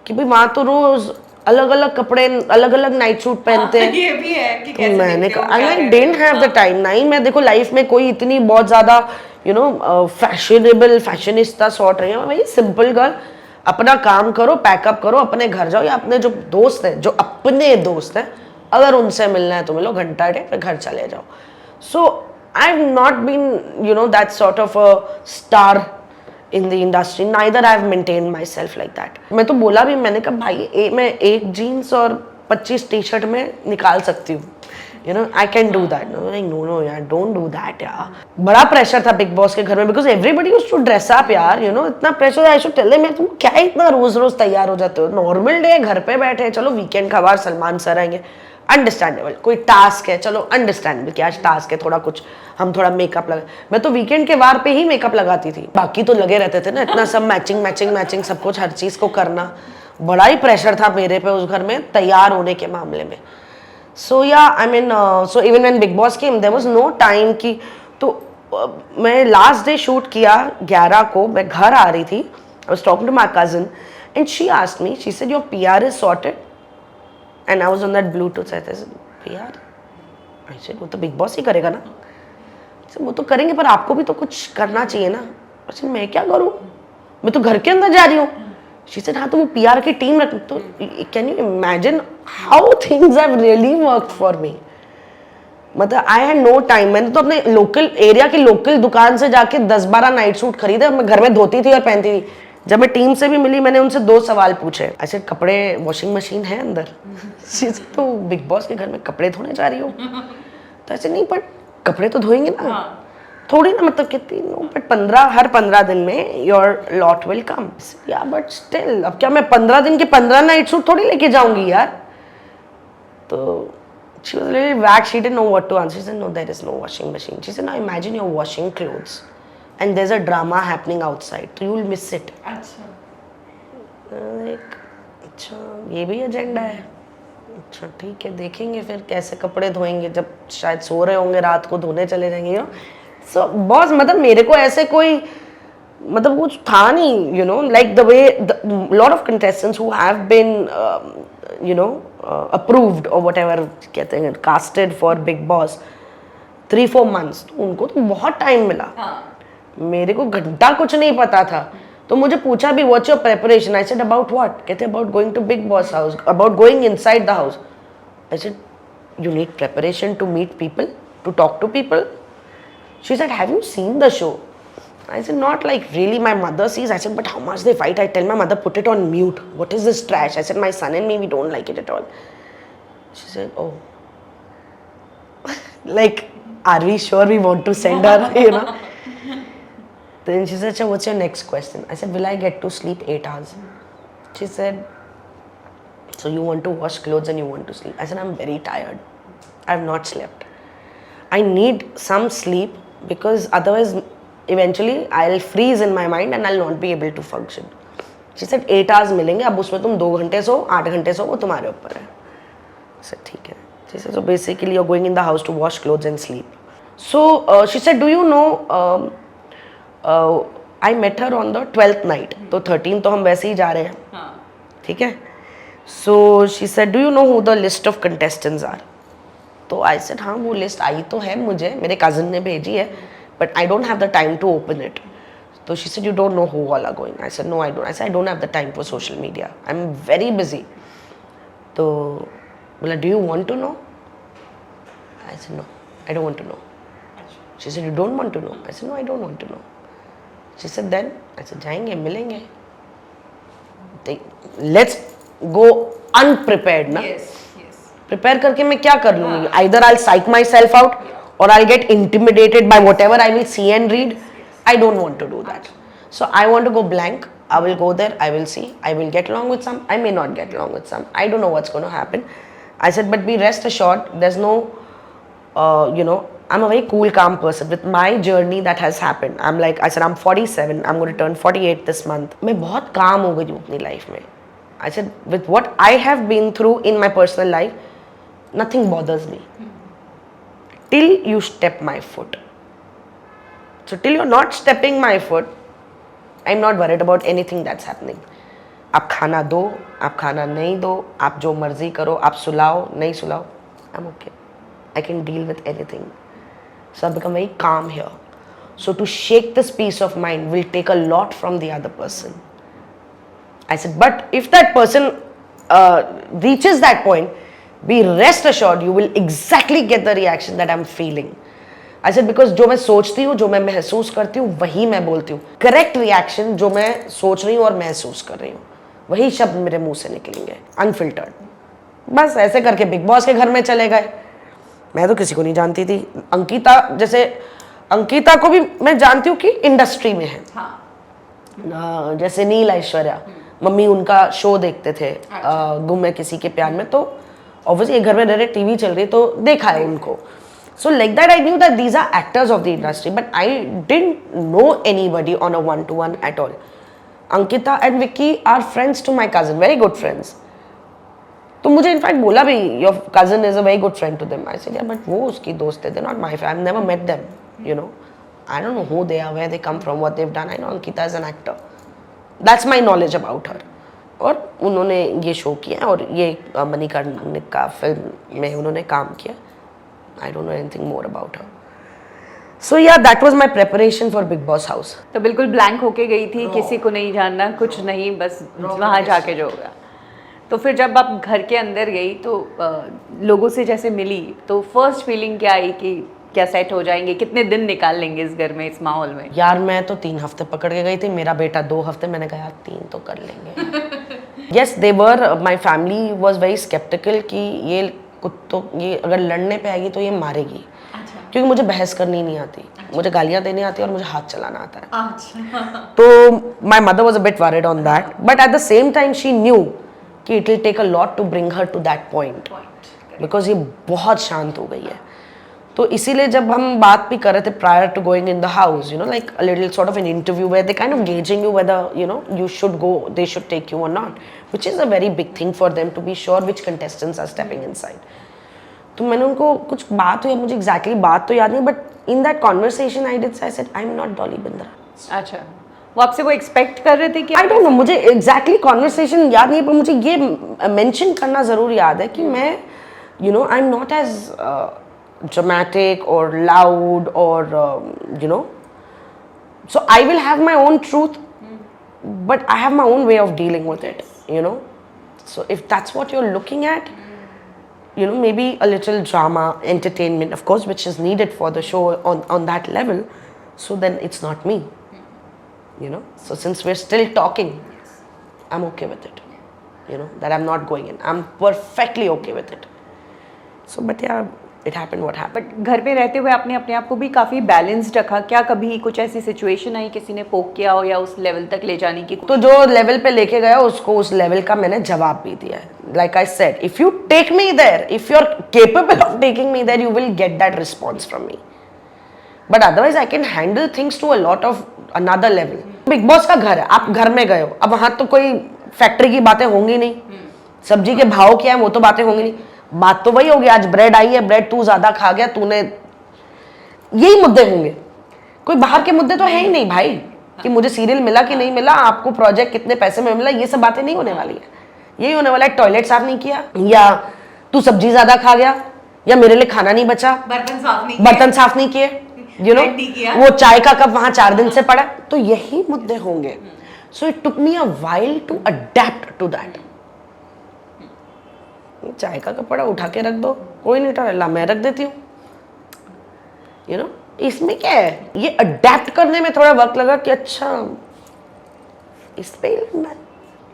कि भाई वहाँ तो रोज अलग अलग कपड़े, अलग अलग नाइट सूट पहनते हैं. ये भी है कि कैसे मैंने दिखते हो, कहा I didn't have the time. नहीं, मैं देखो लाइफ में कोई इतनी बहुत ज्यादा फैशनिस्ता सॉर्ट रही हूँ. भाई सिंपल गर्ल, अपना काम करो, पैकअप करो, अपने घर जाओ, या अपने जो दोस्त हैं, जो अपने दोस्त हैं, अगर उनसे मिलना है तो मिलो, घंटा डेढ़, फिर घर चले जाओ. So I have not been that sort of a star in the industry, neither I have maintained myself like that. मैं तो बोला भी, मैंने कहा भाई मैं एक जीन्स और 25 टी-शर्ट में निकाल सकती हूँ, I can do that. No यार, don't do that यार. बड़ा प्रेशर था बिग बॉस के घर में, because everybody used to dress up यार, इतना pressure. I should tell them, तुम क्या इतना रोज तैयार हो जाते हो, नॉर्मल डे घर पे बैठे, चलो वीकेंड का बार सलमान सर आएंगे, अंडरस्टैंडेबल. कोई टास्क है, चलो अंडरस्टैंडेबल कि आज टास्क है, थोड़ा मेकअप लगा. मैं तो वीकेंड के वार पे ही मेकअप लगाती थी, बाकी तो लगे रहते थे ना, इतना सब मैचिंग सब कुछ, हर चीज को करना. बड़ा ही प्रेशर था मेरे पे उस घर में तैयार होने के मामले में. So yeah I mean, so even when Bigg Boss came, there was no time कि, तो मैं लास्ट डे शूट किया 11 को, मैं घर आ रही थी, I was talking to my cousin and she asked me, she said your PR is sorted and I was on that Bluetooth, I said PR, I said वो तो बिग बॉस ही करेगा ना, वो तो करेंगे पर आपको भी तो कुछ करना चाहिए ना। अच्छा मैं क्या करूँ, मैं तो घर के अंदर जा रही हूँ। शी सेड हाँ तो वो पीआर की टीम रख, तो can you imagine how things have really worked for me. मतलब आई हैड नो टाइम, मैंने तो अपने लोकल एरिया की लोकल दुकान से जाके 10-12 नाइट सूट खरीदे, मैं घर में धोती थी और पहनती थी। जब मैं टीम से भी मिली मैंने उनसे 2 सवाल पूछे, ऐसे कपड़े वॉशिंग मशीन है अंदर? तो बिग बॉस के घर में कपड़े धोने जा रही हो? तो ऐसे नहीं, पर कपड़े तो धोएंगे ना, थोड़ी ना, मतलब कितनी नो, बट 15 हर 15 दिन में योर लॉट विल कम। या बट स्टिल अब क्या मैं 15 दिन के 15 नाइट सूट थोड़ी लेके जाऊंगी यार। तो she was a little vague, she didn't know what to answer. She said no, there is no washing machine. She said now imagine you're washing clothes and there's a drama happening outside, so you will miss it. अच्छा, like अच्छा ये भी agenda है, अच्छा ठीक है देखेंगे फिर कैसे कपड़े धोएंगे, जब शायद सो रहे होंगे रात को धोने चले जाएंगे, यू नो। सो बॉस मतलब मेरे को ऐसे कोई मतलब कुछ था नहीं, you know, like the way lot of contestants who have been you know approved और व्हाटएवर कहते हैं casted for Bigg Boss 3-4 months, तो उनको तो बहुत टाइम मिला। मेरे को घंटा कुछ नहीं पता था, तो मुझे पूछा भी what's your preparation, I said about what, कहते about going to Bigg boss house, about going inside the house. I said you need preparation to meet people, to talk to people. She said have you seen the show? I said not like really, my mother sees. I said but how much they fight. I tell my mother put it on mute, what is this trash? I said my son and me, we don't like it at all. She said oh like are we sure we want to send her, you know. Then she said what's your next question? I said will I get to sleep 8 hours? She said so you want to wash clothes and you want to sleep? I said I'm very tired, I have not slept, I need some sleep because otherwise eventually I'll freeze in my mind and I'll not be able to function. She said 8 hours मिलेंगे, अब उसमें तुम 2 घंटे सो 8 घंटे सो, वो तुम्हारे ऊपर है। I said ठीक है। She said so basically you're going in the house to wash clothes and sleep. So she said do you know I met her on the 12th night, तो 13 तो हम वैसे ही जा रहे हैं, ठीक है। So she said do you know who the list of contestants are? तो I said हाँ वो लिस्ट आई तो है मुझे, मेरे कज़न ने भेजी है, but I don't have the time to open it. So she said you don't know who all are going? I said no I don't. I said I don't have the time for social media, I'm very busy. So बोला do you want to know? I said no I don't want to know. She said you don't want to know? I said no I don't want to know. She said then? I said जाएंगे मिलेंगे, let's go unprepared ना। Prepare करके मैं क्या कर लूँगी? either I'll psych myself out or I'll get intimidated by whatever I will see and read. I don't want to do that. So I want to go blank. I will go there, I will see, I will get along with some, I may not get along with some, I don't know what's going to happen. I said but be rest assured there's no you know, I'm a very cool calm person with my journey that has happened. I'm like I said I'm 47, I'm going to turn 48 this month. मैं बहुत काम हो गई हूँ अपनी life में। I said with what I have been through in my personal life, nothing bothers me till you step my foot. So till you're not stepping my foot, I'm not worried about anything that's happening. आप खाना दो, आप खाना नहीं दो, आप जो मर्जी करो, आप सुलाओ नहीं सुलाओ, I'm okay. I can deal with anything. So I've become very calm here. So to shake this peace of mind will take a lot from the other person. I said, but if that person reaches that point, be rest assured you will exactly get the reaction that I'm feeling. I said because जो मैं सोचती हूँ, जो मैं महसूस करती हूँ, वही मैं बोलती हूँ। करेक्ट रिएक्शन जो मैं सोच रही हूँ और महसूस कर रही हूँ, वही शब्द मेरे मुंह से निकलेंगे अनफिल्टर्ड। बस ऐसे करके बिग बॉस के घर में चले गए। मैं तो किसी को नहीं जानती थी। अंकिता, जैसे अंकिता को भी मैं जानती हूँ कि इंडस्ट्री में है। जैसे नील ऐश्वर्या, मम्मी उनका शो देखते थे, गुम है किसी के प्यार में, तो ऑब्वियसली घर में डायरेक्ट टीवी चल रही तो देखा है उनको। So like that I knew that these are actors of the industry, but I didn't know anybody on a one-to-one at all. Ankita and Vicky are friends to my cousin, very good friends. तो मुझे in fact बोला भी your cousin is a very good friend to them. I said yeah, but वो उसकी दोस्त है, they're not my friend. I've never met them, you know. I don't know who they are, where they come from, what they've done. I know Ankita is an actor. That's my knowledge about her. और उन्होंने ये show किया और ये Manikarnika film में उन्होंने काम किया. I don't know anything more about her. So yeah, that was my preparation for Big Boss house. तो बिल्कुल ब्लैंक होके गई थी, किसी को नहीं जानना, कुछ नहीं, बस वहाँ जाके जो होगा. तो फिर जब आप घर के अंदर गई तो लोगों से जैसे मिली तो फर्स्ट फीलिंग क्या आई कि क्या सेट हो जाएंगे, कितने दिन निकाल लेंगे इस घर में, इस माहौल में? यार मैं तो 3 हफ्ते पकड़ के गई थी, मेरा बेटा 2 हफ्ते. मैंने कहा 3 तो कर लेंगे. Yes, they were, my family was very skeptical कि ये कुत्तों, ये अगर लड़ने पे आएगी तो ये मारेगी. क्योंकि मुझे बहस करनी नहीं आती, मुझे गालियाँ देनी आती है और मुझे हाथ चलाना आता है. तो my mother was a bit worried on that, but at the same time she knew कि it will take a lot to bring her to that point, because ये बहुत शांत हो गई है. तो इसीलिए जब हम बात भी कर रहे थे prior to going in the house, you know, like a little sort of an interview where they kind of gauging you whether, you know, you should go, they should take you or not, which is a very big thing for them to be sure which contestants are stepping inside. तो मैंने उनको कुछ बात हुई, मुझे exactly बात तो याद नहीं, but in that conversation I did say, I said I'm not Dolly Bindra. अच्छा, वो आपसे वो एक्सपेक्ट कर रहे थे कि I don't know, मुझे exactly conversation याद नहीं, पर मुझे ये mention करना ज़रूर याद है कि मैं, you know, I'm not as dramatic or loud or you know, so I will have my own truth, but I have my own way of dealing with it, you know. So if that's what you're looking at, you know, maybe a little drama, entertainment, of course, which is needed for the show on that level, so then it's not me, you know. So since we're still talking, I'm okay with it, you know, that I'm not going in. I'm perfectly okay with it. So, but yeah, it happened what happened. But घर पे रहते हुए आपने अपने आप को भी काफ़ी बैलेंस्ड रखा. क्या कभी कुछ ऐसी सिचुएशन आई किसी ने पोक किया हो या उस लेवल तक ले जाने की? तो जो लेवल पे लेके गया उसको उस लेवल का मैंने जवाब भी दिया है. Like I said, if you take me there, if you're capable of taking me there, you will get that response from me. But otherwise, I can handle things to a lot of another level. Big Boss का घर है, आप घर में गए हो, अब वहाँ तो कोई फैक्ट्री की बातें होंगी नहीं, सब्जी के भाव क्या है वो तो बातें होंगी नहीं. बात तो वही होगी, आज ब्रेड आई है, ब्रेड तू ज्यादा खा गया, तूने, यही मुद्दे होंगे. कोई बाहर के मुद्दे तो है ही नहीं भाई, कि मुझे सीरियल मिला कि नहीं मिला, आपको प्रोजेक्ट कितने पैसे में मिला, ये सब बातें नहीं होने वाली है. यही होने वाला है, टॉयलेट साफ नहीं किया, या तू सब्जी ज्यादा खा गया, या मेरे लिए खाना नहीं बचा, बर्तन साफ नहीं किए, यू नो, वो चाय का कप वहां 4 दिन से पड़ा. तो यही मुद्दे होंगे. So it took me a while to adapt to that. चाय का कपड़ा उठा के रख दो, कोई नहीं उठा, ला मैं रख देती हूँ, यू नो. इसमें क्या है, ये अडेप्ट करने में थोड़ा वक्त लगा कि अच्छा इस पे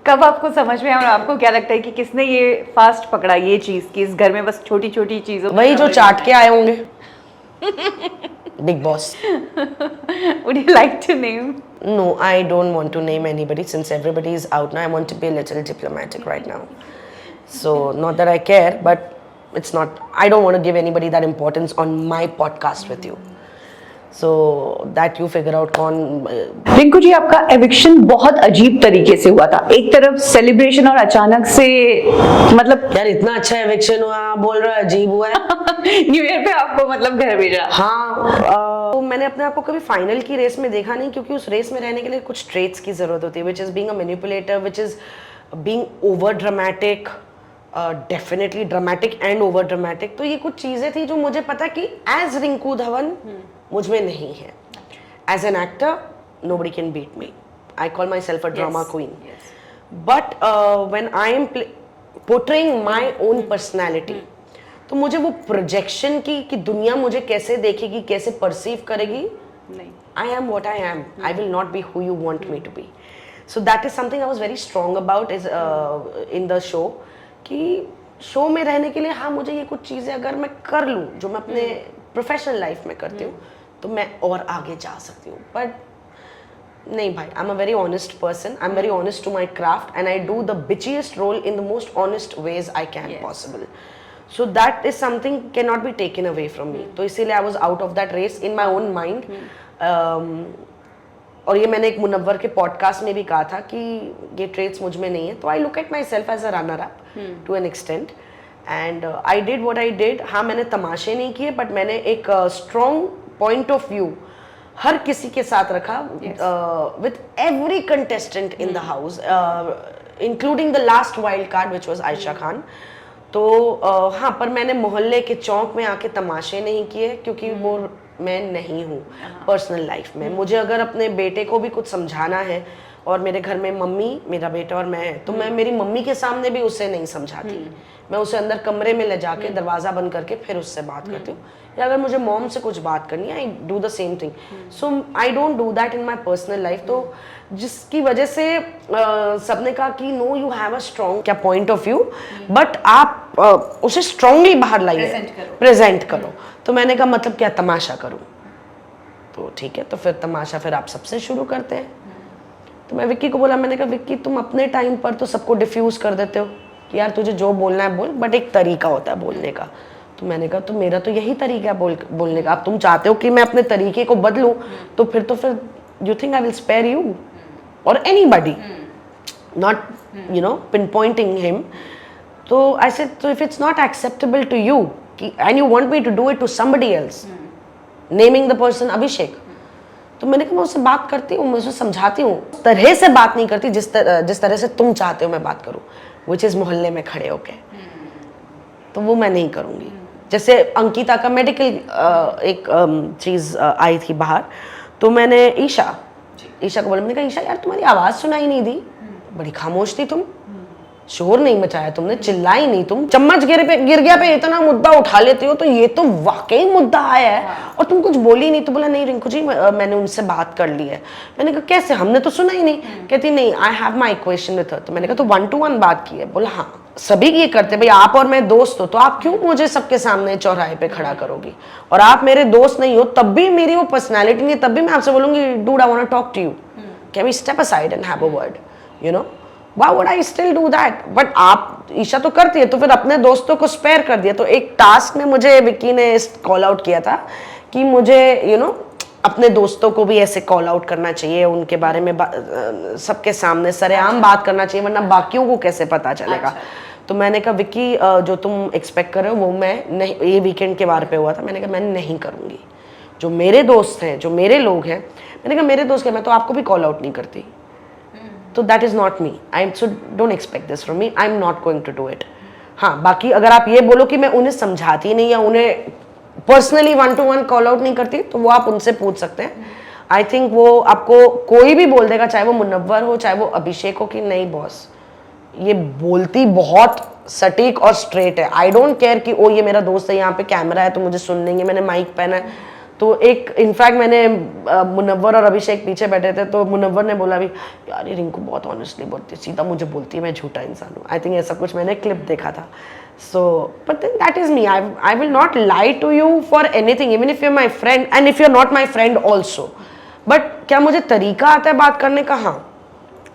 कब आपको समझ में आया और आपको क्या लगता है कि किसने ये फास्ट पकड़ा ये चीज कि इस घर में बस छोटी छोटी चीजों? वही जो चाट के आए होंगे. Big boss. Would you like to name? No, I don't want to name anybody since everybody is out now. I want to be a little diplomatic right now. So not that I care, but it's not, I don't want to give anybody that importance on my podcast with you. So that you figure out कौन. रिंकू जी, आपका eviction बहुत अजीब तरीके से हुआ था. एक तरफ सेलिब्रेशन और अचानक से, मतलब यार इतना अच्छा एविक्शन हुआ, बोल रहा है अजीब हुआ है. न्यू ईयर पे आपको मतलब घर भेजा. हाँ, तो मैंने अपने आप को कभी फाइनल की रेस में देखा नहीं, क्योंकि उस रेस में रहने के लिए कुछ ट्रेट्स की जरूरत होती है, which is being a manipulator, which is being over dramatic, definitely dramatic and over dramatic. तो ये कुछ चीजें थी जो मुझे पता कि एज रिंकू धवन मुझ में नहीं है. As an actor nobody can beat me. I call myself a drama queen. But when I am portraying my own personality, तो मुझे वो प्रोजेक्शन की कि दुनिया मुझे कैसे देखेगी, कैसे परसीव करेगी, नहीं. I am what I am. I will not be who you want me to be. So that is something I was very strong about is in the show, कि शो में रहने के लिए हाँ मुझे ये कुछ चीज़ें अगर मैं कर लूँ जो मैं अपने प्रोफेशनल लाइफ में करती हूँ तो मैं और आगे जा सकती हूँ. बट नहीं भाई, I am a very honest person, I am very honest to my craft and I do the bitchiest role in the most honest ways I can possible. So that is something can not be taken away from me. तो इसीलिए I was out of that race in my own mind. और ये मैंने एक मुनव्वर के podcast में भी कहा था कि ये ट्रेट्स मुझ में नहीं है. तो I look at myself as a runner up to an extent and I did what I did. हाँ मैंने तमाशे नहीं किए, बट मैंने एक स्ट्रॉन्ग पॉइंट ऑफ व्यू हर किसी के साथ रखा, with every contestant in the house, including the last wild card which was Ayesha Khan. तो हाँ, पर मैंने मोहल्ले के चौक में आके तमाशे नहीं किए, क्योंकि वो मैं नहीं हूँ पर्सनल लाइफ में। मुझे अगर अपने बेटे को भी कुछ समझाना है, और मेरे घर में मम्मी, मेरा बेटा और मैं, तो मैं मेरी मम्मी के सामने भी उसे नहीं समझाती। मैं उसे अंदर कमरे में ले जाके दरवाज़ा बंद करके फिर उससे बात करती हूँ। या अगर मुझे मॉम से कुछ बात करनी है, I do the same thing. So I don't do that in my personal life. तो जिसकी वजह से सबने कहा कि no, you have a strong क्या पॉइंट ऑफ व्यू, बट आप उसे स्ट्रांगली बाहर लाइए, प्रेजेंट करो। तो मैंने कहा मतलब क्या तमाशा करूँ? तो ठीक है, तो फिर तमाशा फिर आप सबसे शुरू करते हैं। तो मैं विक्की को बोला, मैंने कहा विक्की तुम अपने टाइम पर तो सबको डिफ्यूज कर देते हो कि यार तुझे जो बोलना है बोल, बट एक तरीका होता है बोलने का। तो मैंने कहा तो मेरा तो यही तरीका है बोलने का। अब तुम चाहते हो कि मैं अपने तरीके को बदलूं, तो फिर you think I will spare you और anybody, not you know pinpointing him. तो आई सेड, तो if it's not acceptable to you and you want me to do it to somebody else, naming the person Abhishek, तो मैंने कहा मैं उससे बात करती हूँ, मैं उसे समझाती हूँ, उस तरह से बात नहीं करती जिस तरह से तुम चाहते हो मैं बात करूँ, विच इज़ मोहल्ले में खड़े होके। तो वो मैं नहीं करूँगी। जैसे अंकिता का मेडिकल एक चीज़ आई थी बाहर, तो मैंने ईशा को बोला, मैंने कहा ईशा यार तुम्हारी आवाज़ सुनाई नहीं दी, बड़ी खामोश थी तुम, शोर नहीं मचाया तुमने, चिल्लाई नहीं तुम, चम्मच गिर गया पे इतना मुद्दा उठा लेते हो, तो ये तो वाकई मुद्दा आया है और तुम कुछ बोली नहीं। तो बोला नहीं रिंकू जी, मैंने उनसे बात कर ली है। मैंने कहा कैसे, हमने तो सुना ही नहीं। कहती नहीं, I have my question with her. तो मैंने कहा तो 1-to-1 बात की है? बोला हाँ, सभी ये करते भाई, आप और मैं दोस्त हो, तो आप क्यों मुझे सबके सामने चौराहे पे खड़ा करोगी? और आप मेरे दोस्त नहीं हो, तब भी मेरी वो पर्सनैलिटी नहीं, तब भी मैं आपसे बोलूंगी dude I want to talk to you, can we step aside and have a word, you know, why would I still do that? But आप ईशा तो करती है, तो फिर अपने दोस्तों को स्पेयर कर दिया। तो एक टास्क में मुझे विक्की ने कॉल आउट किया था कि मुझे यू नो अपने दोस्तों को भी ऐसे कॉल आउट करना चाहिए, उनके बारे में सबके सामने सरेआम बात करना चाहिए, वरना बाकियों को कैसे पता चलेगा। तो मैंने कहा विक्की जो तुम एक्सपेक्ट कर रहे हो वो मैं नहीं, ये वीकेंड के बार पे हुआ था, मैंने कहा मैं नहीं करूँगी। जो मेरे दोस्त हैं, जो मेरे लोग हैं, मैंने कहा मेरे दोस्त हैं, मैं तो आपको भी कॉल आउट नहीं करती। तो that is not me, so don't expect this from me, I am not going to do it. हाँ, बाकी अगर आप ये बोलो कि मैं उन्हें समझाती नहीं या उन्हें पर्सनली 1-to-1 कॉल आउट नहीं करती, तो वो आप उनसे पूछ सकते हैं। आई थिंक वो आपको कोई भी बोल देगा, चाहे वो मुनव्वर हो, चाहे वो अभिषेक हो, कि नहीं बॉस ये बोलती बहुत सटीक और स्ट्रेट है। आई डोंट केयर कि ओ ये मेरा दोस्त है, यहाँ पे कैमरा है तो मुझे सुन लेंगे, मैंने माइक पहना है। तो एक इनफैक्ट मैंने मुनव्वर और अभिषेक पीछे बैठे थे, तो मुनव्वर ने बोला भी यार ये रिंकू बहुत ऑनेस्टली बोलती है, सीधा मुझे बोलती है मैं झूठा इंसान हूँ। आई थिंक ऐसा कुछ मैंने क्लिप देखा था। So but that is me, I will not lie to you for anything, even if you are my friend and if you are not my friend also. But क्या मुझे तरीका आता है बात करने का? हाँ,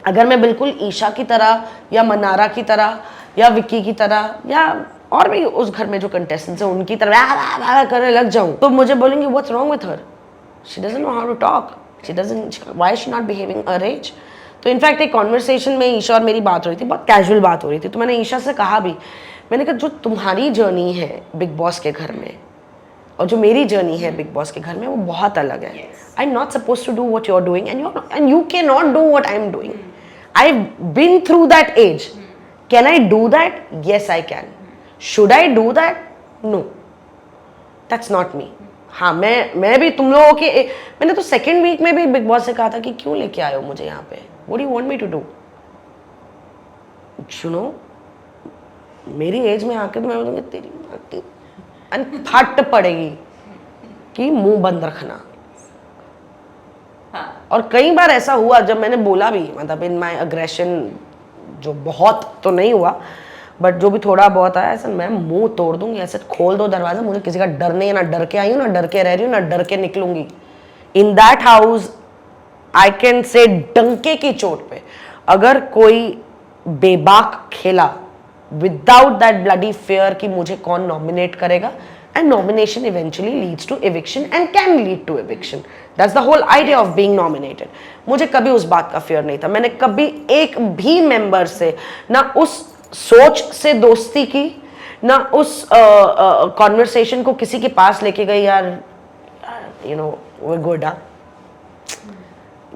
अगर मैं बिल्कुल ईशा की तरह या मनारा की तरह या विक्की की तरह या और भी उस घर में जो कंटेस्टेंट्स हैं उनकी तरह करने लग जाऊं, तो मुझे बोलेंगे what's wrong with her, she doesn't know how to talk, she doesn't, why is she not behaving her age. तो इनफैक्ट एक कॉन्वर्सेशन में ईशा और मेरी बात हो रही थी, बहुत कैजुअल बात हो रही थी, तो मैंने ईशा से कहा भी, मैंने कहा जो तुम्हारी जर्नी है बिग बॉस के घर में और जो मेरी जर्नी है बिग बॉस के घर में वो बहुत अलग है। I am not suppose to do what you are doing and you can not do what I am doing. I have been through that age, can I do that? Yes I can. Should I do that? No, that's not me. हाँ, मैं भी तुम लोगों के मैंने तो second week में भी बिग बॉस से कहा था कि क्यों लेके आए हो मुझे यहाँ पे, what do you want me to do? You know, मेरी एज में आके तो मैं बोलूँगी तेरी फट पड़ेगी कि मुंह बंद रखना। और कई बार ऐसा हुआ जब मैंने बोला भी, मतलब इन माई अग्रेशन, जो बहुत तो नहीं हुआ बट जो भी थोड़ा बहुत आया, ऐसा मैं मुंह तोड़ दूंगी, ऐसे खोल दो दरवाजा, मुझे किसी का डर नहीं है, ना डर के आई हूँ, ना डर के रह रही हूँ, ना डर के निकलूंगी। In that house I can say डंके की चोट पे अगर कोई बेबाक खेला विदाउट दैट ब्लडी फेयर कि मुझे कौन नॉमिनेट करेगा, and nomination eventually leads to eviction and can lead to eviction, that's the whole idea of being nominated. मुझे कभी उस बात का फेयर नहीं था, मैंने कभी एक भी मेंबर से ना उस सोच से दोस्ती की, ना उस कॉन्वर्सेशन को किसी के पास लेके गई, यार you know we good,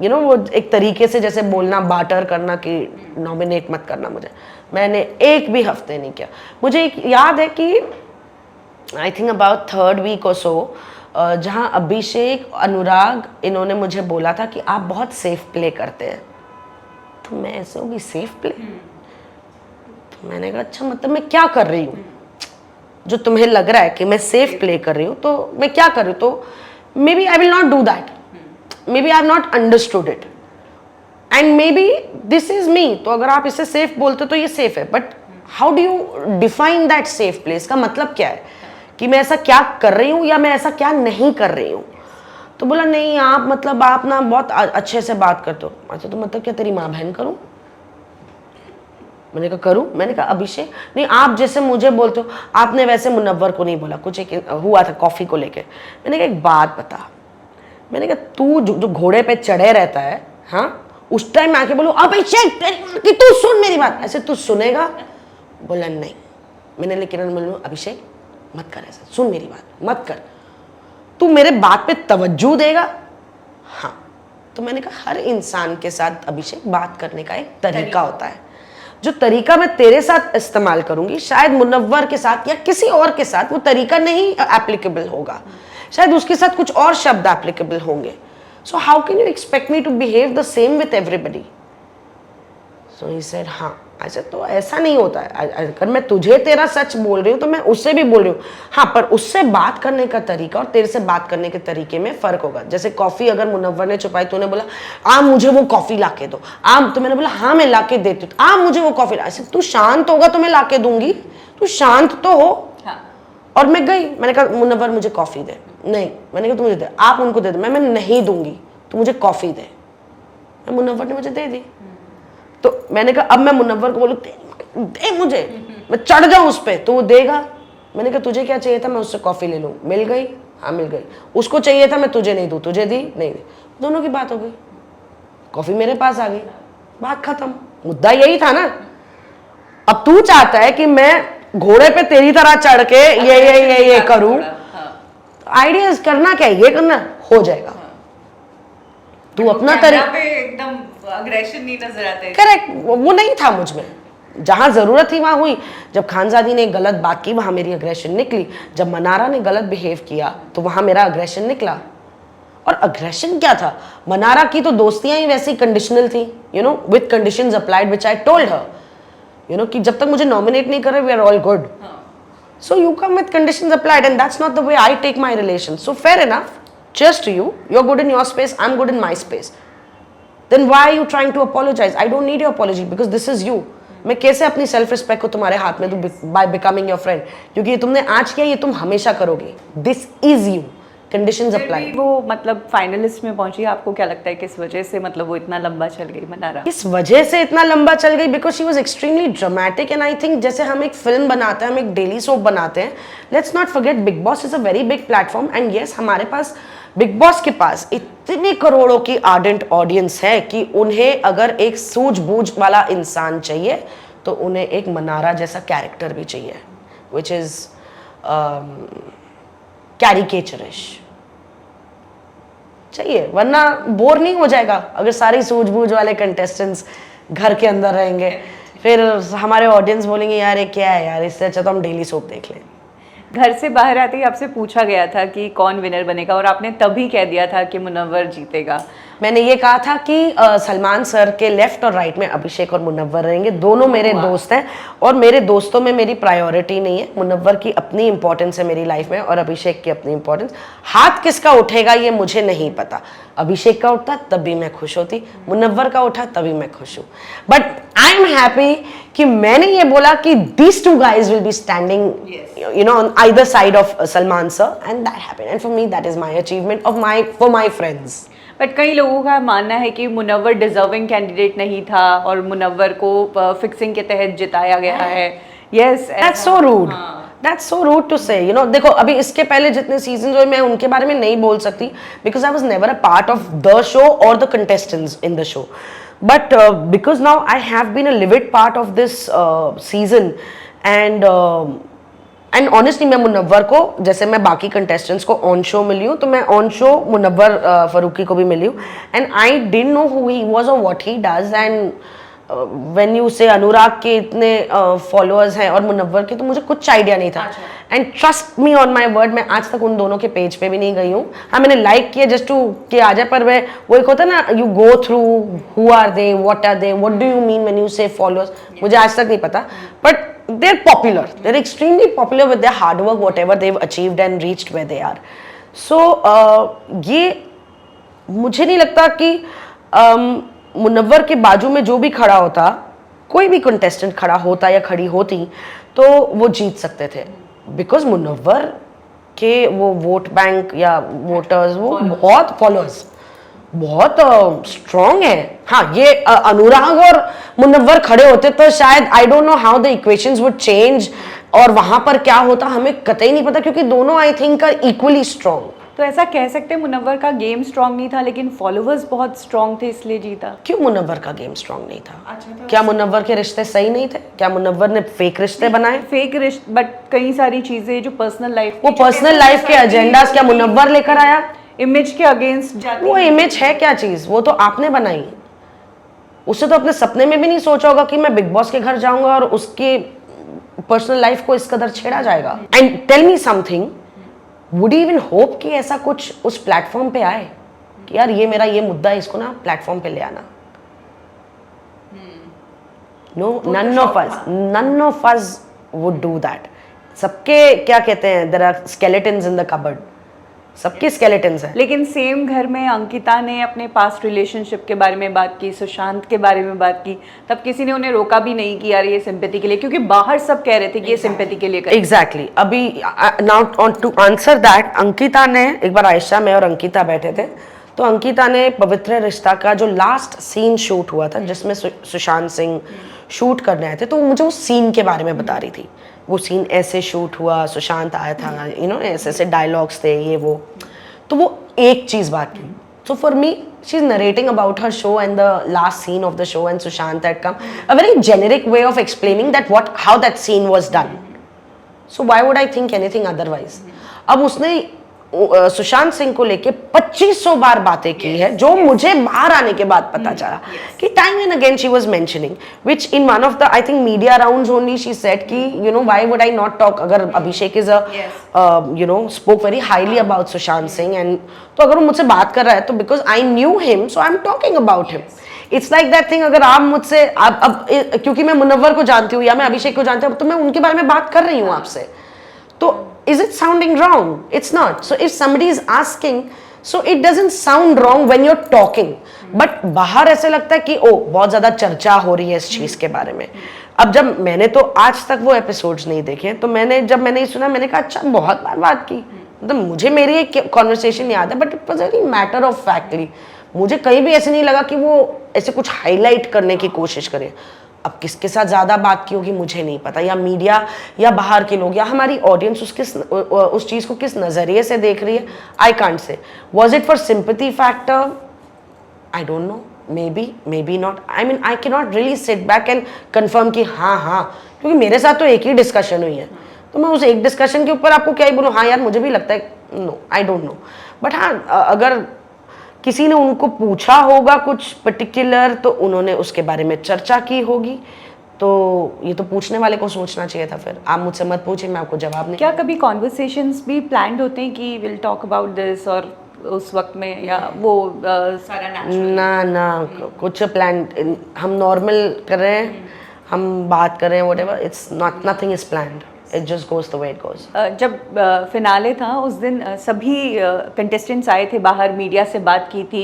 you know वो एक तरीके से जैसे बोलना, बाटर करना कि नॉमिनेट मत करना मुझे, मैंने एक भी हफ्ते नहीं किया। मुझे एक याद है कि I think about third week और सो, जहाँ अभिषेक, अनुराग, इन्होंने मुझे बोला था कि आप बहुत सेफ प्ले करते हैं। तो मैं ऐसे होगी, सेफ प्ले? तो मैंने कहा अच्छा मतलब मैं क्या कर रही हूँ जो तुम्हें लग रहा है कि मैं सेफ प्ले कर रही हूँ, तो मैं क्या कर रही हूँ? तो maybe I will not do that, maybe I have not understood it, and maybe this is me. तो अगर आप इसे सेफ बोलते हो तो ये सेफ है, but how do you define that safe place? का मतलब क्या है कि मैं ऐसा क्या कर रही हूँ या मैं ऐसा क्या नहीं कर रही हूँ? तो बोला नहीं आप मतलब आप ना बहुत अच्छे से बात करते हो। अच्छा तो मतलब क्या तेरी माँ बहन करूँ? मैंने कहा करूँ? मैंने कहा अभिषेक नहीं, आप जैसे मुझे बोलते हो आपने वैसे मुनव्वर को नहीं बोला। कुछ एक हुआ था कॉफ़ी को लेके। मैंने कहा एक बात बता, मैंने कहा तू जो घोड़े पे चढ़े रहता है, हाँ, उस टाइम आके बोलो अभिषेक कि तू सुन मेरी बात, ऐसे तू सुनेगा? बोला नहीं। मैंने लेकिन बोलूँ अभिषेक मत कर ऐसा, सुन मेरी बात, मत कर, तू मेरे बात पे तवज्जो देगा? हाँ। तो मैंने कहा हर इंसान के साथ अभिषेक बात करने का एक तरीका होता है, जो तरीका मैं तेरे साथ इस्तेमाल करूंगी शायद मुनव्वर के साथ या किसी और के साथ वो तरीका नहीं एप्लीकेबल होगा, शायद उसके साथ कुछ और शब्द एप्लीकेबल होंगे। So how can you expect me to behave the same with everybody? So he said हाँ। अच्छा तो ऐसा नहीं होता है, अगर मैं तुझे तेरा सच बोल रही हूँ तो मैं उससे भी बोल रही हूँ, हाँ, पर उससे बात करने का तरीका और तेरे से बात करने के तरीके में फ़र्क होगा। जैसे कॉफ़ी अगर मुनव्वर ने छुपाई, तूने बोला आ मुझे वो कॉफ़ी ला के दो, आम, तो मैंने बोला हाँ मैं ला के देती हूँ, आ मुझे वो कॉफ़ी ला। ऐसे तू शांत होगा तो मैं ला के दूंगी, तू शांत तो हो। और मैं गई, मैंने कहा मुनव्वर मुझे कॉफ़ी दे। नहीं, मैंने कहा तू मुझे दे, आप उनको दे दो। मैं नहीं दूंगी, तू मुझे कॉफ़ी दे। मुनव्वर ने मुझे दे दी। तो मैंने कहा अब मैं मुनव्वर को बोलूँ दे मुझे, मैं चढ़ जाऊँ उस पर तो वो देगा। मैंने कहा तुझे क्या चाहिए था, मैं उससे कॉफ़ी ले लूँ। मिल गई? हाँ मिल गई। उसको चाहिए था मैं तुझे नहीं दूँ, तुझे दी नहीं दी, दोनों की बात हो गई, कॉफ़ी मेरे पास आ गई, बात खत्म। मुद्दा यही था ना। अब तू चाहता है कि मैं घोड़े पे तेरी तरह चढ़ के ये करूँ, आइडियाज करना क्या है, ये करना हो जाएगा। तू अपना तरीका एकदम अग्रेशन नहीं नजर आते। करेक्ट, वो नहीं था मुझ में। जहां जरूरत थी वहां हुई। जब खानजादी ने गलत बात की वहां मेरी अग्रेशन निकली, जब मनारा ने गलत बिहेव किया तो वहां मेरा अग्रेशन निकला। और अग्रेशन क्या था, मनारा की तो दोस्तियां ही वैसी कंडीशनल थी, you know, with conditions applied which I told her, you know, कि जब तक मुझे नॉमिनेट नहीं कर रहे we are all good. So you come with conditions applied, and that's not the way I take my relations. So fair enough, cheers to you. You're good in your space, I'm good in my space. Then why are you trying to apologize? I don't need your apology because this is you. मैं कैसे अपनी self respect को तुम्हारे हाथ में दूं by becoming your friend? क्योंकि ये तुमने आज किया, ये तुम हमेशा करोगे. This is you. Conditions apply. वो मतलब फाइनलिस्ट में पहुंची, आपको क्या लगता है किस वजह से मतलब वो इतना लंबा चल गई मनारा? इस वजह से इतना लंबा चल गई because she was extremely dramatic. And I think जैसे हम एक फिल्म बनाते हैं, हम एक डेली सोप बनाते हैं, let's not forget big boss is a very big platform. And yes, हमारे पास बिग बॉस के पास इतने करोड़ों की आर्डेंट ऑडियंस है कि उन्हें अगर एक सूझबूझ वाला इंसान चाहिए तो उन्हें एक मनारा जैसा कैरेक्टर भी चाहिए, विच इज कैरिकेचरिश चाहिए, वरना बोर नहीं हो जाएगा अगर सारी सूझबूझ वाले कंटेस्टेंट्स घर के अंदर रहेंगे। फिर हमारे ऑडियंस बोलेंगे यार ये क्या है यार, इससे अच्छा तो हम डेली सोप देख लें। घर से बाहर आते ही आपसे पूछा गया था कि कौन विनर बनेगा और आपने तभी कह दिया था कि मुनव्वर जीतेगा। मैंने ये कहा था कि सलमान सर के लेफ्ट और राइट में अभिषेक और मुनव्वर रहेंगे, दोनों मेरे दोस्त हैं और मेरे दोस्तों में मेरी प्रायोरिटी नहीं है। मुनव्वर की अपनी इंपॉर्टेंस है मेरी लाइफ में और अभिषेक की अपनी इंपॉर्टेंस। हाथ किसका उठेगा ये मुझे नहीं पता, अभिषेक का उठता तभी मैं खुश होती, मुनव्वर का उठा तभी मैं खुश हूँ। बट आई एम हैप्पी कि मैंने ये बोला कि these two guys will be standing you know on either side of Salman sir, and that happened, and for me that is my achievement of for my friends. But कई लोगों का मानना है कि मुनव्वर डिजर्विंग कैंडिडेट नहीं था और मुनव्वर को फिक्सिंग के तहत जिताया गया है। Yes, That's so rude. That's so rude to say. You know, देखो अभी इसके पहले जितने सीजन हुए मैं उनके बारे में नहीं बोल सकती because I was never a part of the show or the contestants in the show. But because now I have been a livid part of this season, and and honestly मैं मुनव्वर को, जैसे मैं बाकी कंटेस्टेंट्स को on show मिली हूँ, तो मैं on show Munawwar Farooqui को भी मिली हूँ, and I didn't know who he was और what he does, and when you say Anurag के इतने फॉलोअर्स हैं और मुनव्वर के, तो मुझे कुछ आइडिया नहीं था। And trust me on my word, मैं आज तक उन दोनों के पेज पे भी नहीं गई हूँ। हाँ, मैंने लाइक किया जस्ट टू कि आ जाए, पर मैं वो एक होता है ना, you go through who are they, what are they, what do you mean when you say followers, मुझे आज तक नहीं पता। But they're popular, they're extremely popular with their hard work, whatever they've achieved and reached where they are. So ये मुझे नहीं लगता कि मुनव्वर के बाजू में जो भी खड़ा होता, कोई भी कंटेस्टेंट खड़ा होता या खड़ी होती, तो वो जीत सकते थे, बिकॉज मुनव्वर के वो वोट बैंक या वोटर्स, वो बहुत फॉलोअर्स बहुत स्ट्रॉन्ग है। हाँ, ये अनुराग और मुनव्वर खड़े होते तो शायद आई don't know how the equations would change, और वहां पर क्या होता हमें कतई नहीं पता, क्योंकि दोनों I think are equally strong. तो ऐसा कह सकते हैं मुनव्वर का गेम स्ट्रांग नहीं था, लेकिन फॉलोअर्स बहुत स्ट्रांग थे इसलिए जीता। क्यों मुनव्वर का गेम स्ट्रॉन्ग नहीं था? क्या मुनव्वर के रिश्ते सही नहीं थे? क्या मुनव्वर ने फेक रिश्ते बनाए? फेक रिश्ते, बट कई सारी चीजें जो पर्सनल लाइफ, वो पर्सनल लाइफ के एजेंडास क्या मुनव्वर लेकर आया? इमेज के अगेंस्ट जाती वो इमेज है क्या चीज? वो तो आपने बनाई। उसे तो अपने सपने में भी नहीं सोचा होगा कि मैं बिग बॉस के घर जाऊंगा और उसकी पर्सनल लाइफ को इस कदर छेड़ा जाएगा। And tell me something, would you even hope कि ऐसा कुछ उस प्लेटफॉर्म पे आए कि यार ये मेरा ये मुद्दा है, इसको ना प्लेटफॉर्म पे ले आना? No, none of us would do that. सबके क्या कहते हैं, there are skeletons in the cupboard. सबके स्केलेटन्स हैं। लेकिन सेम घर में अंकिता ने अपने पास्ट रिलेशनशिप के बारे में बात की, सुशांत के बारे में बात की, तब किसी ने उन्हें रोका भी नहीं कि यार ये सिंपैथी के लिए, क्योंकि बाहर सब कह रहे थे कि ये सिंपैथी के लिए। एग्जैक्टली। अभी now to answer that, Ankita ने एक बार, आयशा, मैं और अंकिता बैठे थे, तो अंकिता ने पवित्र रिश्ता का जो लास्ट सीन शूट हुआ था, जिसमें सुशांत सिंह शूट करने आए थे, तो मुझे उस सीन के बारे में बता रही थी। वो सीन ऐसे शूट हुआ, सुशांत आया था, यू नो, ऐसे ऐसे डायलॉग्स थे, ये वो। तो वो एक चीज़ बात की। So for me, she is narrating about her show and the last scene of the show, and Sushant had come, a very generic way of explaining that what how that scene was done. So why would I think anything otherwise? अब उसने सुशांत सिंह को लेके 2500 बार बातें की है, जो मुझे बाहर आने के बाद पता चला कि time and again she was mentioning, which in one of the I think media rounds only she said कि you know why would I not talk, अगर Abhishek is a you know spoke very highly about Sushant Singh, and तो अगर वो मुझसे बात कर रहा है तो because I knew him, so I am talking about him. It's like that thing, अगर आप मुझसे अब क्योंकि मैं मुनव्वर को जानती हूँ या मैं अभिषेक को जानती हूँ, तो मैं उनके बारे में बात कर रही हूँ आपसे, तो is it sounding wrong? It's not. So if somebody is asking, so it doesn't sound wrong when you're talking. But बाहर ऐसे लगता है कि ओ बहुत ज्यादा चर्चा हो रही है इस चीज के बारे में। अब जब मैंने तो आज तक वो एपिसोड्स नहीं देखे, तो जब मैंने सुना, मैंने कहा अच्छा, बहुत बार बात की, मतलब मुझे मेरी एक कॉन्वर्सेशन याद है, but it was very matter of factly. मुझे कहीं भी ऐसे नहीं लगा कि वो ऐसे कुछ हाईलाइट करने की कोशिश करे। अब किसके साथ ज़्यादा बात की होगी मुझे नहीं पता, या मीडिया या बाहर के लोग या हमारी ऑडियंस उस चीज़ को किस नज़रिए से देख रही है, I can't say. Was it for sympathy factor? I don't no, may be not. I mean I can not really sit back and confirm कि हाँ, क्योंकि मेरे साथ तो एक ही डिस्कशन हुई है, तो मैं उस एक डिस्कशन के ऊपर आपको क्या ही बोलूँ, हाँ यार मुझे भी लगता है, no I don't know. But हाँ, अगर किसी ने उनको पूछा होगा कुछ पर्टिकुलर, तो उन्होंने उसके बारे में चर्चा की होगी, तो ये तो पूछने वाले को सोचना चाहिए था। फिर आप मुझसे मत पूछिए, मैं आपको जवाब नहीं। क्या कभी कॉन्वर्सेशंस भी प्लान्ड होते हैं कि विल टॉक अबाउट दिस, और उस वक्त में, या वो सारा नेचुरल? ना, कुछ प्लान, हम नॉर्मल कर रहे हैं, हम बात कर रहे हैं, whatever, it's not, nothing is planned, it just goes the way it goes. जब फिनाले था उस दिन सभी कंटेस्टेंट्स आए थे बाहर, मीडिया से बात की थी,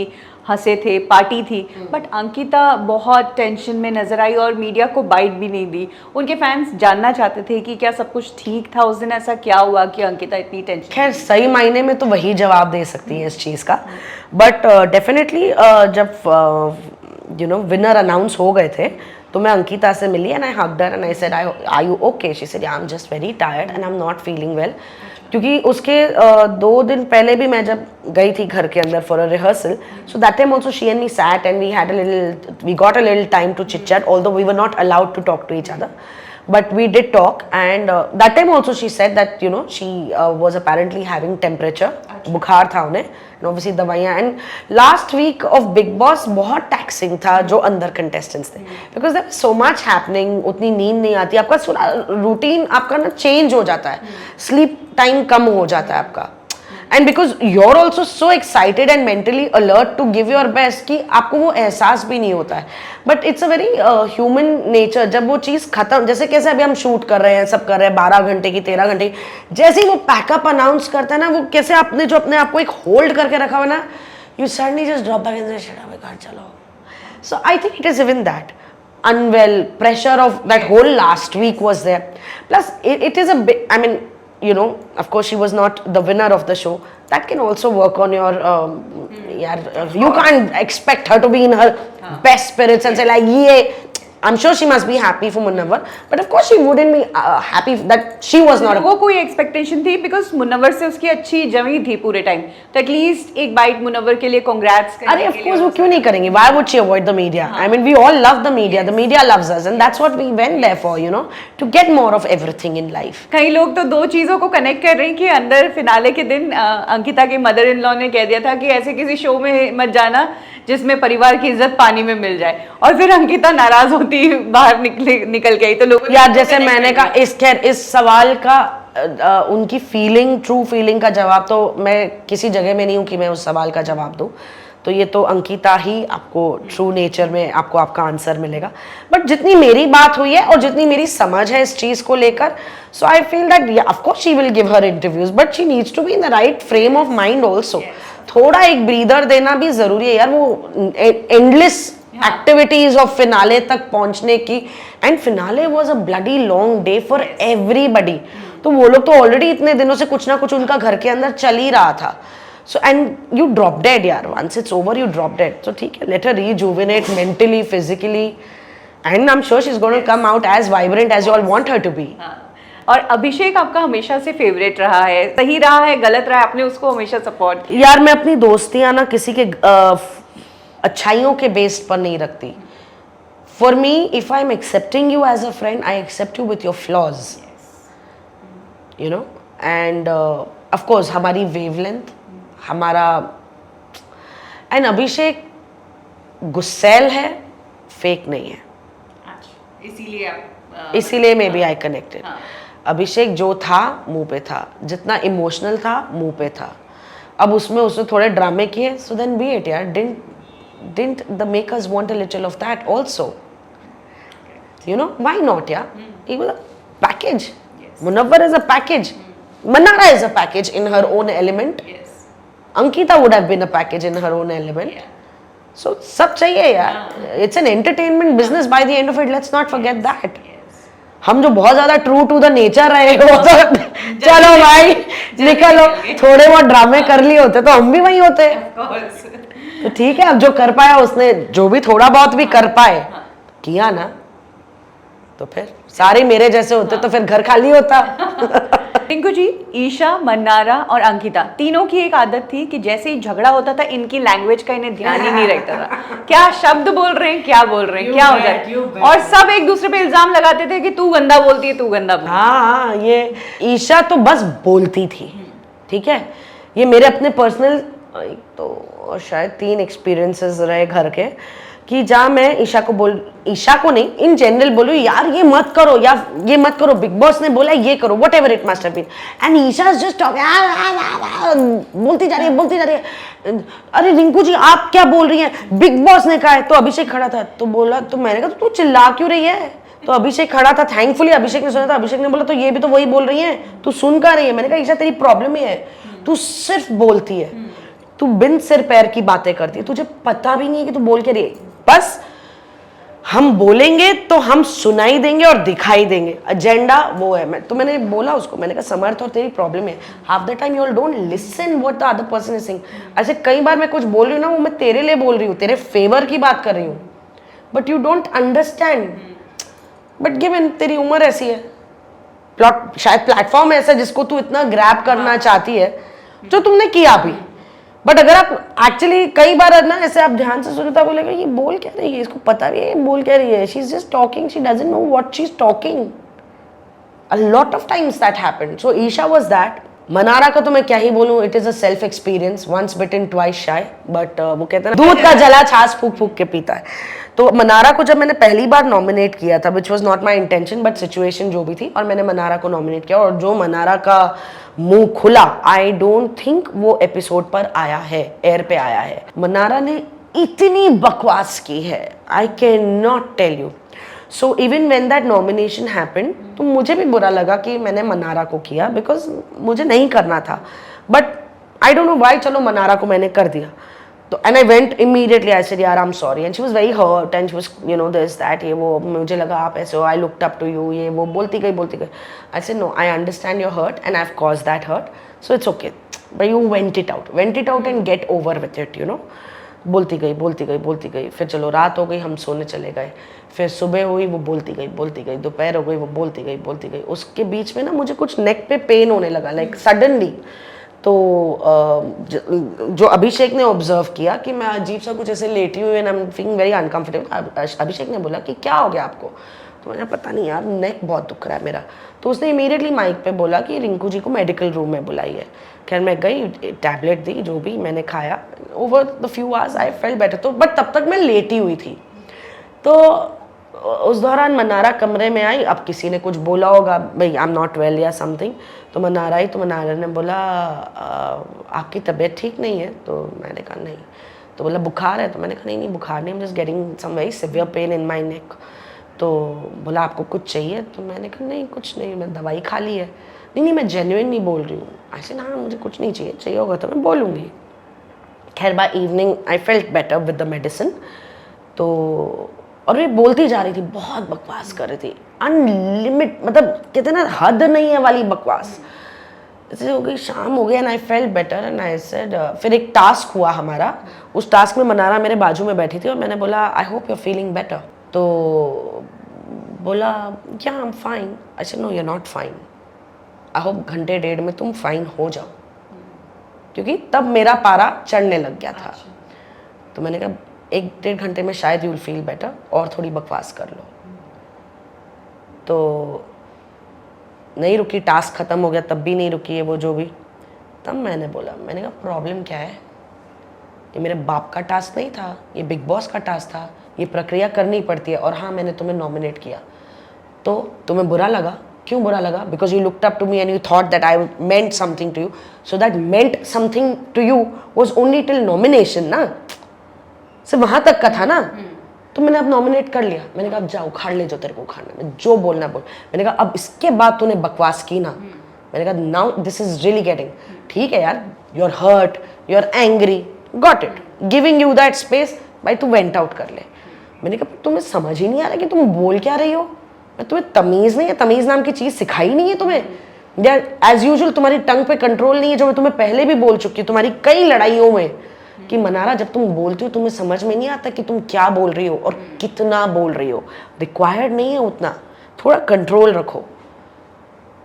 हंसे थे, पार्टी थी, बट अंकिता बहुत टेंशन में नजर आई और मीडिया को बाइट भी नहीं दी। उनके फैंस जानना चाहते थे कि क्या सब कुछ ठीक था उस दिन, ऐसा क्या हुआ कि अंकिता इतनी टेंशन? खैर सही मायने में तो वही जवाब दे सकती है इस चीज़ का, बट डेफिनेटली जब यू नो विनर अनाउंस हो गए थे, तो मैं अंकिता से मिली and I hugged her and I said are you okay? She said I am just very tired and I am not feeling well. क्योंकि उसके 2 दिन पहले भी मैं जब गई थी घर के अंदर for a rehearsal, so that time also she and me sat and we got a little time to chit chat, although we were not allowed to talk to each other. but we did talk, and that time also she said that you know she was apparently having temperature, बुखार था उन्हें, and obviously दवाइयाँ, and last week of Big Boss बहुत taxing था जो अंदर contestants थे, because there was so much happening, उतनी नींद नहीं आती, आपका रूटीन आपका ना चेंज हो जाता है, स्लीप टाइम कम हो जाता है आपका, and because your also so excited and mentally alert to give your best कि आपको वो एहसास भी नहीं होता है, but it's a very human nature, जब वो चीज़ खत्म, जैसे कैसे अभी हम शूट कर रहे हैं, सब कर रहे हैं 12 घंटे की 13 घंटे, जैसे ही वो पैकअप अनाउंस करता है ना, वो कैसे आपने जो अपने आप को एक होल्ड करके रखा हुआ ना, you suddenly just drop back and से शट अप यार चलो. So I think it is even that unwell pressure of that whole last week was there. Plus it is a bit, I mean, you know, of course she was not the winner of the show. That can also work on your you can't expect her to be in her best spirits and say like, yeah, I'm sure she must be happy for Munawar, but of course she wouldn't be happy that she was not. वो कोई expectation थी because Munawwar से उसकी अच्छी जमी थी पूरे time, तो एटलीस्ट एक बाइट मुनव्वर के लिए कांग्रेट्स करने अरे of course वो क्यों नहीं करेंगे? Why would she avoid the media? I mean, we all love the media loves us, and that's what we went there for, you know, to get more of everything in life. कई लोग तो दो चीजों को connect कर रहे हैं कि अंदर फिनाले के दिन अंकिता के मदर इन लॉ ने कह दिया था कि ऐसे किसी शो में मत जाना जिसमें परिवार की इज्जत पानी में मिल जाए, और फिर अंकिता नाराज होती बाहर निकल गई, तो लोग यार जैसे मैंने कहा इस सवाल का उनकी फीलिंग, ट्रू फीलिंग का जवाब तो मैं किसी जगह में नहीं हूँ कि मैं उस सवाल का जवाब दूँ, तो ये तो अंकिता ही आपको ट्रू नेचर में आपको आपका आंसर मिलेगा. बट जितनी मेरी बात हुई है और जितनी मेरी समझ है इस चीज़ को लेकर, so I feel that of course she will give her interviews, but she needs to be in the right frame of mind also. थोड़ा एक ब्रीदर देना भी जरूरी है यार, वो एंडलेस एक्टिविटीज ऑफ फिनाले तक पहुंचने की, and finale was a bloody long day for everybody, तो वो लोग तो ऑलरेडी इतने दिनों से कुछ ना कुछ उनका घर के अंदर चल ही रहा था. So and you drop dead यार, once it's over you drop dead, तो ठीक है, let her rejuvenate mentally, physically, and I am sure she is going to come out as vibrant as you all want her to be. और अभिषेक आपका हमेशा से favourite रहा है, सही रहा है, गलत रहा है, आपने उसको हमेशा सपोर्ट किया. यार मैं अपनी दोस्तियां ना किसी के अच्छाइयों के बेस्ड पर नहीं रखती. For me, if I am accepting you as a friend, I accept you with your flaws, you know, and of course हमारी वेवलेंथ, हमारा, एंड अभिषेक गुस्सैल है, फेक नहीं है, इसीलिए मे बी आई कनेक्टेड. अभिषेक जो था मुंह पे था, जितना इमोशनल था मुंह पे था, अब उसने थोड़े ड्रामे किए, सो देन बी इट यार. Didn't the makers want a little of that also? You know, why not? Yeah, it was a package. Munawwar is a package. Manara is a package in her own element. Ankita would have been a package in her own element. So सब चाहिए यार. It's an entertainment business by the end of it. Let's not forget that. हम जो बहुत ज्यादा true to the nature रहे हो, चलो भाई निकलो, थोड़े बहुत ड्रामे कर लिए होते तो हम भी वही होते. तो ठीक है, अब जो कर पाया उसने, जो भी थोड़ा बहुत भी कर पाए किया ना, तो फिर सारे मेरे जैसे होते तो फिर घर खाली होता. रिंकू जी, ईशा, मन्नारा और अंकिता तीनों की एक आदत थी कि जैसे ही झगड़ा होता था इनकी लैंग्वेज का इन्हें ध्यान ही नहीं रहता था, क्या शब्द बोल रहे हैं, क्या बोल रहे हैं, क्या हो जाए, और सब एक दूसरे पे इल्जाम लगाते थे कि तू गंदा बोलती है, तू गंदा बोलती है. हाँ, ये ईशा तो बस बोलती थी, ठीक है. ये मेरे अपने पर्सनल तो शायद 3 एक्सपीरियंसेस रहे घर के, कि जहाँ मैं ईशा को नहीं, इन जनरल बोलूँ यार ये मत करो या ये मत करो, बिग बॉस ने बोला ये करो, whatever it must have been, and Isha is just बोलती जा रही है. अरे रिंकू जी आप क्या बोल रही हैं, बिग बॉस ने कहा है. तो अभिषेक खड़ा था, तो बोला, तो मैंने कहा तू चिल्ला क्यों रही है, तो अभिषेक खड़ा था, थैंकफुली अभिषेक ने सुना था. अभिषेक ने बोला तो ये भी तो वही बोल रही है, तू सुन का रही है. मैंने कहा ईशा तेरी प्रॉब्लम ही है, तू सिर्फ बोलती है, तू बिन सिर पैर की बातें करती है, तुझे पता भी नहीं है कि तू बोल के रही है. बस हम बोलेंगे तो हम सुनाई देंगे और दिखाई देंगे, एजेंडा वो है. मैंने बोला उसको, मैंने कहा समर्थ और तेरी प्रॉब्लम है, half the time you all don't listen what the other person is saying. ऐसे कई बार मैं कुछ बोल रही हूँ ना, वो मैं तेरे लिए बोल रही हूँ, तेरे फेवर की बात कर रही हूँ, but you don't understand. But given तेरी उम्र ऐसी है, शायद प्लेटफॉर्म ऐसा जिसको तू इतना ग्रैब करना चाहती है, जो तुमने किया भी. बट अगर आप एक्चुअली कई बार ना ऐसे आप ध्यान से सुनता तो बोलेगा ये बोल क्या रही है, इसको पता भी है ये बोल क्या रही है, she is just talking, she doesn't know what she is talking. A lot of times that happened. So Isha was that. Mannara का तो मैं क्या ही बोलूँ, it is a self experience, once bitten twice shy, but वो कहते हैं ना दूध का जला छाछ फूक फूक के पीता है। तो मनारा को जब मैंने पहली बार नॉमिनेट किया था, which was not my intention but situation जो भी थी, और मैंने मनारा को नॉमिनेट किया, और जो मनारा का मुंह खुला, आई डोंट थिंक वो एपिसोड पर आया है, एयर पे आया है। मनारा ने इतनी बकवास की है, I can not tell you. So even when that nomination happened, तो मुझे भी बुरा लगा कि मैंने मनारा को किया, बिकॉज मुझे नहीं करना था, but I don't know why, चलो मनारा को मैंने कर दिया। तो and I went immediately, I said यार I am sorry, and she was very hurt and she was you know this that, ये वो, मुझे लगा आप ऐसे हो, I looked up to you, ये वो बोलती गई। I said no, I understand your hurt and I have caused that hurt, so it's okay, but you went it out and get over with it, you no. बोलती गई, फिर चलो रात हो गई, हम सोने चले गए, फिर सुबह हुई, वो बोलती गई, दोपहर हो गई, वो बोलती गई। उसके बीच में ना मुझे कुछ नेक पे पेन होने लगा, लाइक सडनली। तो जो अभिषेक ने ऑब्जर्व किया कि मैं अजीब सा कुछ ऐसे लेटी हुई and I am feeling very uncomfortable, Abhishek ने बोला कि क्या हो गया आपको? तो मैंने पता नहीं यार, नेक बहुत दुख रहा है मेरा। तो उसने इमीडिएटली माइक पे बोला कि रिंकू जी को मेडिकल रूम में बुलाई है। खैर मैं गई, टैबलेट दी, जो भी मैंने खाया, over the few hours I felt better. तो बट तब तक मैं लेटी हुई थी। तो उस दौरान मनारा कमरे में आई, अब किसी ने कुछ बोला होगा, भाई आई एम नॉट वेल या समथिंग, तो मनारा आई, तो मनारा ने बोला आपकी तबीयत ठीक नहीं है? तो मैंने कहा नहीं। तो बोला बुखार है? तो मैंने कहा नहीं बुखार नहीं, I am just getting some very severe pain in my neck. तो बोला आपको कुछ चाहिए? तो मैंने कहा नहीं कुछ नहीं, मैं दवाई खा ली है। नहीं मैं जेन्युइन नहीं बोल रही हूँ। ऐसे ना, मुझे कुछ नहीं चाहिए होगा तो मैं बोलूँगी। खैर by evening I felt better with the medicine. तो और मैं बोलती जा रही थी, बहुत बकवास कर रही थी, अनलिमिट, मतलब कहते हैं ना हद नहीं है वाली बकवास। जैसे हो गई, शाम हो गई and I felt better and I said, फिर एक टास्क हुआ हमारा, उस टास्क में मनारा मेरे बाजू में बैठी थी और मैंने बोला I hope you are feeling better. तो बोला yeah I am fine. I said no you are not fine, I hope घंटे डेढ़ में तुम फाइन हो जाओ, क्योंकि तब मेरा पारा चढ़ने लग गया था। तो मैंने कहा एक डेढ़ घंटे में शायद यू विल फील बेटर, और थोड़ी बकवास कर लो। तो नहीं रुकी, टास्क ख़त्म हो गया तब भी नहीं रुकी है वो, जो भी। तब मैंने बोला, मैंने कहा प्रॉब्लम क्या है, ये मेरे बाप का टास्क नहीं था, ये बिग बॉस का टास्क था, ये प्रक्रिया करनी पड़ती है। और हाँ, मैंने तुम्हें नॉमिनेट किया, तो तुम्हें बुरा लगा। क्यों बुरा लगा? Because you looked up to me and you thought that I meant something to you, so that meant something to you was only till nomination ना, सिर्फ वहाँ तक का था ना। तो मैंने अब नॉमिनेट कर लिया, मैंने कहा अब जा उखाड़ ले जो तेरे को उखाड़ना है, जो बोलना बोल। मैंने कहा अब इसके बाद तूने बकवास की ना, मैंने कहा now this is really getting, ठीक है यार, you are hurt, you are angry, got it, giving you that space, भाई तू वेंट आउट कर ले। मैंने कहा तुम्हें समझ ही नहीं आ रहा कि तुम बोल क्या रही हो, मैं तुम्हें तमीज़ नहीं है, तमीज़ नाम की चीज़ सिखाई नहीं है तुम्हें, या एज यूजुअल तुम्हारी टंग पे कंट्रोल नहीं है, जो मैं तुम्हें पहले भी बोल चुकी हूँ तुम्हारी कई लड़ाइयों में, कि मनारा जब तुम बोलती हो तुम्हें समझ में नहीं आता कि तुम क्या बोल रही हो और कितना बोल रही हो, रिक्वायर्ड नहीं है उतना, थोड़ा कंट्रोल रखो।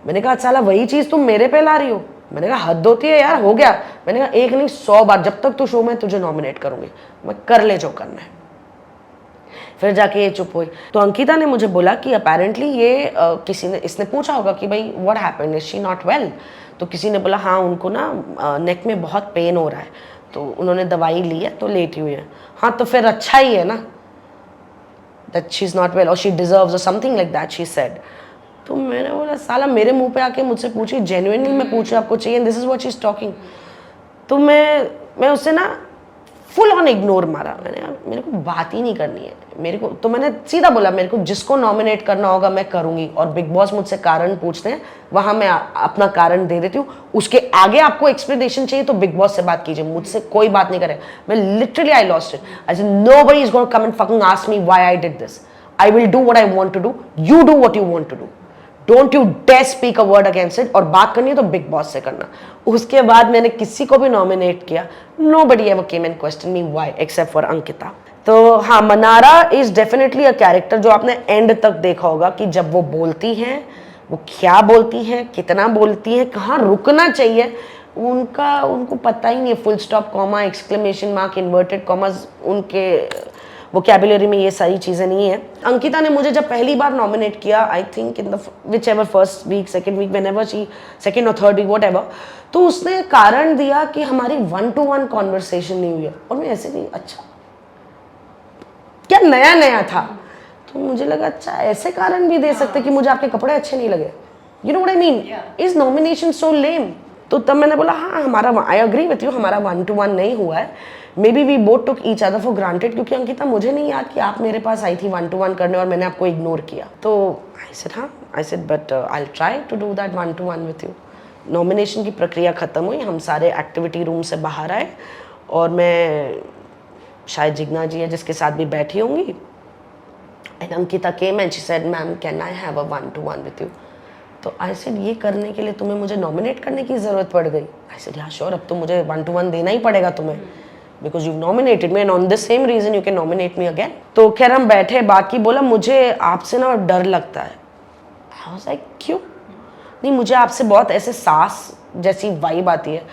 मैंने कहा साला वही चीज़ तुम मेरे पे ला रही हो। मैंने कहा हद होती है यार, हो गया। मैंने कहा एक नहीं 100 बार, जब तक तू शो में तुझे नॉमिनेट करूंगी, मैं कर ले जो करना है। फिर जाके ये चुप हुई। तो अंकिता ने मुझे बोला कि अपेरेंटली ये किसी ने, इसने पूछा होगा कि भाई what happened, is she not well? तो किसी ने बोला हाँ उनको ना नेक में बहुत पेन हो रहा है, तो उन्होंने दवाई ली है तो लेटी हुई है। हाँ तो फिर अच्छा ही है ना, that she is not well और शी डिजर्व्स और something like that she said. तो मैंने बोला साला मेरे मुंह पे आके मुझसे पूछी, जेन्युइनली मैं पूछ रही हूँ आपको चाहिए, this is what she is talking. तो मैं उससे ना फुल ऑन इग्नोर मारा। मैंने कहा मेरे को बात ही नहीं करनी है मेरे को। तो मैंने सीधा बोला मेरे को जिसको नॉमिनेट करना होगा मैं करूँगी, और बिग बॉस मुझसे कारण पूछते हैं वहाँ मैं अपना कारण दे देती हूँ, उसके आगे आपको एक्सप्लेनेशन चाहिए तो बिग बॉस से बात कीजिए, मुझसे कोई बात नहीं करे। मैं literally I lost it, I said nobody is going to come and fucking ask me why I did this, I will do what I want to do, you do what you want to do, don't you dare speak a word against it, और बात करनी है तो big boss से करना। उसके बाद मैंने किसी को भी नॉमिनेट किया, nobody ever came and question me why except for Ankita. तो हाँ, Mannara is definitely a character जो आपने एंड तक देखा होगा कि जब वो बोलती हैं वो क्या बोलती हैं, कितना बोलती हैं, कहाँ रुकना चाहिए, उनको पता ही नहीं है। Full stop, comma, exclamation mark, inverted commas, vocabulary में ये सारी चीज़ें नहीं है। अंकिता ने मुझे जब पहली बार नॉमिनेट किया, I think in the whichever first week, second week, whenever she, second और थर्ड वीक, वॉट एवर, तो उसने कारण दिया कि हमारी 1-to-1 कॉन्वर्सेशन नहीं हुई है। और मैं ऐसे नहीं, अच्छा क्या नया नया था, तो मुझे लगा अच्छा ऐसे कारण भी दे सकते कि मुझे आपके कपड़े अच्छे नहीं लगे, you know what I mean, is nomination so lame. तो तब मैंने बोला हाँ हमारा, आई अग्री विथ यू, हमारा 1-to-1 नहीं हुआ है, maybe we both took each other for granted, क्योंकि अंकिता मुझे नहीं याद कि आप मेरे पास आई थी 1-to-1 करने और मैंने आपको इग्नोर किया। तो आई सेड हाँ, I said but I try to do that 1-to-1 with you. Nomination की प्रक्रिया ख़त्म हुई, हम सारे एक्टिविटी रूम से बाहर आए और मैं, शायद जिग्ना जी है जिसके साथ भी बैठी होंगी, and Ankita came and she said ma'am can I have a 1-to-1 with you. तो आई सेड ये करने के लिए तुम्हें मुझे नॉमिनेट करने की ज़रूरत पड़ गई? आई सेड हाँ श्योर, अब तो मुझे 1-to-1 देना ही पड़ेगा तुम्हें, because you nominated me and on the same reason you can nominate me again. तो खैर हम बैठे, बाकी बोला मुझे आपसे ना डर लगता है। आई वाज लाइक क्यों? नहीं मुझे आपसे बहुत ऐसे सास जैसी वाइब आती है।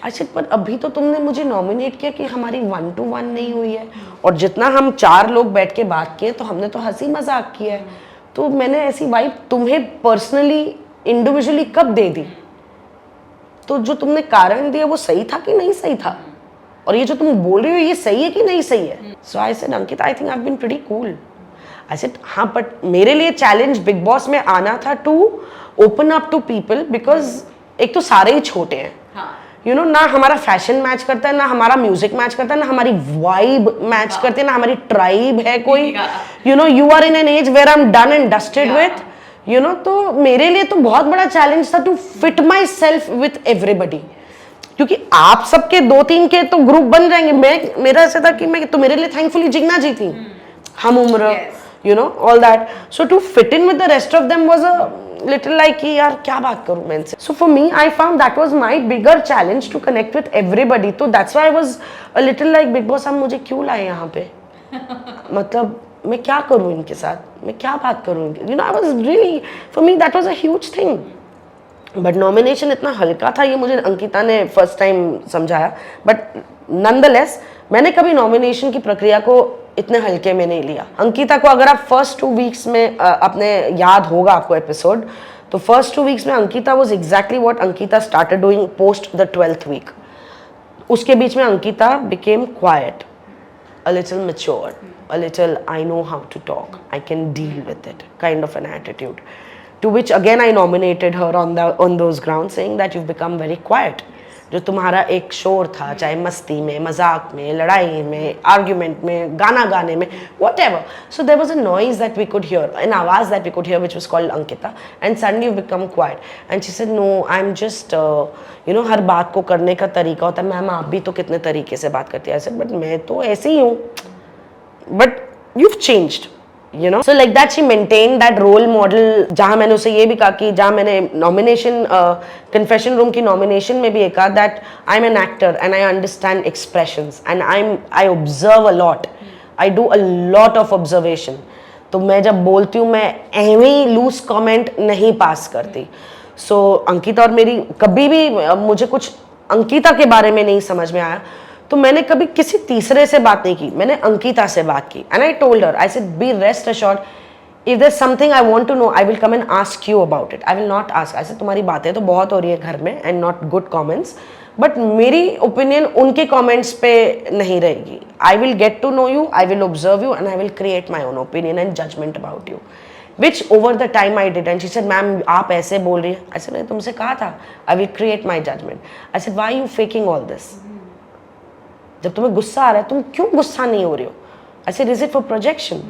आई सेड पर अभी तो तुमने मुझे नॉमिनेट किया कि हमारी 1-to-1 नहीं हुई है, और जितना हम 4 लोग बैठ के बात किए तो हमने तो हंसी मजाक किया है, तो मैंने ऐसी वाइब तुम्हें पर्सनली इंडिविजुअली कब दे दी? तो जो तुमने कारण दिया वो सही था कि नहीं सही था, और ये जो तुम बोल रही हो ये सही है कि नहीं सही है? So I said Ankita I think I have been pretty cool. I said हाँ बट मेरे लिए चैलेंज बिग बॉस में आना था to open up to people, because एक तो सारे ही छोटे हैं, यू नो, ना हमारा फैशन मैच करता है, ना हमारा म्यूजिक मैच करता है, ना हमारी वाइब मैच करती है, ना हमारी ट्राइब है कोई, you know, you are in an age where I am done and dusted with, you know. तो मेरे लिए तो बहुत बड़ा चैलेंज था to fit myself with everybody, क्योंकि आप सबके 2-3 के तो ग्रुप बन जाएंगे, मैं, मेरा ऐसा था कि मैं, तो मेरे लिए थैंकफुली जिग्ना जी थी, हम उम्र, you know, all that. So to fit in with the rest of them was a little like कि यार क्या बात करूँ मैं इनसे. So for me, I found that was my bigger challenge to connect with everybody. तो that's why I was a little like Big Boss, आप मुझे क्यों लाए यहाँ पे? मतलब मैं क्या करूँ इनके साथ? मैं क्या बात करूँ इनके? You know, I was really, for me that was a huge thing. But nomination इतना हल्का था ये मुझे अंकिता ने फर्स्ट टाइम समझाया, बट नॉनदलेस मैंने कभी नॉमिनेशन की प्रक्रिया को इतने हल्के में नहीं लिया। अंकिता को अगर आप फर्स्ट 2 वीक्स में अपने याद होगा आपको एपिसोड, तो फर्स्ट 2 वीक्स में Ankita was exactly what Ankita started doing post the 12th week. उसके बीच में Ankita became quite, a little mature, a little I know how to talk, I can deal with it kind of an attitude, to which again I nominated her on those grounds, saying that you've become very quiet. जो तुम्हारा एक शोर था, चाहे मस्ती में, मजाक में, लड़ाई में, आर्ग्यूमेंट में, गाना गाने में, whatever. So there was a noise that we could hear, an आवाज़ that we could hear, which was called Ankita, and suddenly you become quiet. And she said, no, I'm just, you know, हर बात को करने का तरीका होता है, ma'am आप भी तो कितने तरीके से बात करती है। I said, but मैं तो ऐसे ही हूँ, but you've changed. You know, so like that she maintained that role model. जहाँ मैंने उसे ये भी कहा कि जहाँ मैंने नॉमिनेशन कन्फेशन रूम की नॉमिनेशन में भी ये कहा that I'm an actor and I understand expressions and I observe a lot. I do a lot of observation. तो मैं जब बोलती हूँ मैं ऐਵੇਂ ही लूज कमेंट नहीं पास करती. So अंकिता और मेरी कभी भी मुझे कुछ अंकिता के बारे में नहीं समझ में आया तो मैंने कभी किसी तीसरे से बात नहीं की, मैंने अंकिता से बात की. And I told her, I said be rest assured, if there something I want to know I will come and ask you about it. I will not ask. ऐसे तुम्हारी बातें तो बहुत हो रही है घर में and not good comments, but मेरी ओपिनियन उनके कमेंट्स पे नहीं रहेगी. I will get to know you, I will observe you and I will create my own opinion and judgement about you, which over the time I did. And she said, ma'am आप ऐसे बोल रही हैं. I said मैंने तुमसे कहा था I will create my judgment. I said why are you faking all this? जब तुम्हें गुस्सा आ रहा है तुम क्यों गुस्सा नहीं हो रही हो? I said is it for projection?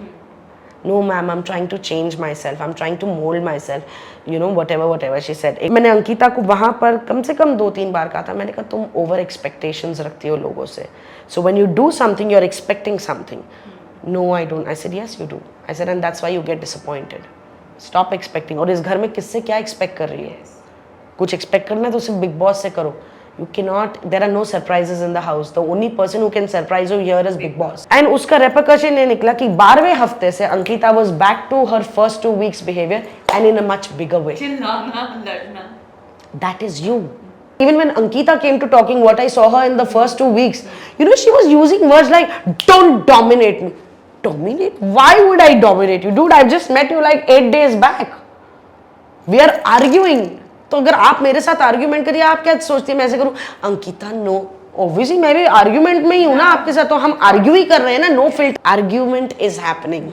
No ma'am, I'm trying to change myself, I'm trying to mold myself, you know, whatever she said. मैंने अंकिता को वहाँ पर कम से कम 2-3 बार कहा था, मैंने कहा तुम ओवर एक्सपेक्टेशंस रखती हो लोगों से. So when you do something you're expecting something. No I don't. I said yes you do. I said and that's why you get disappointed. Stop expecting. और इस घर में किससे क्या एक्सपेक्ट कर रही है? कुछ एक्सपेक्ट करना है तो सिर्फ बिग बॉस से करो. You cannot, there are no surprises in the house. The only person who can surprise you here is Big Boss. And उसका repercussion ये निकला कि 12वें हफ्ते से Ankita was back to her first 2 weeks behavior and in a much bigger way. चिल्लाना, लड़ना. That is you. Even when Ankita came to talking, what I saw her in the first 2 weeks, you know, she was using words like, don't dominate me. dominate? Why would I dominate you? Dude, I've just met you like 8 days back. We are arguing. तो अगर आप मेरे साथ argument करिए, आप क्या सोचती है मैं ऐसे करूं? अंकिता नो, ऑब्वियसली मैं भी आर्ग्यूमेंट में ही हूं ना आपके साथ, तो हम आर्ग्यू ही कर रहे हैं ना, no filter argument is happening.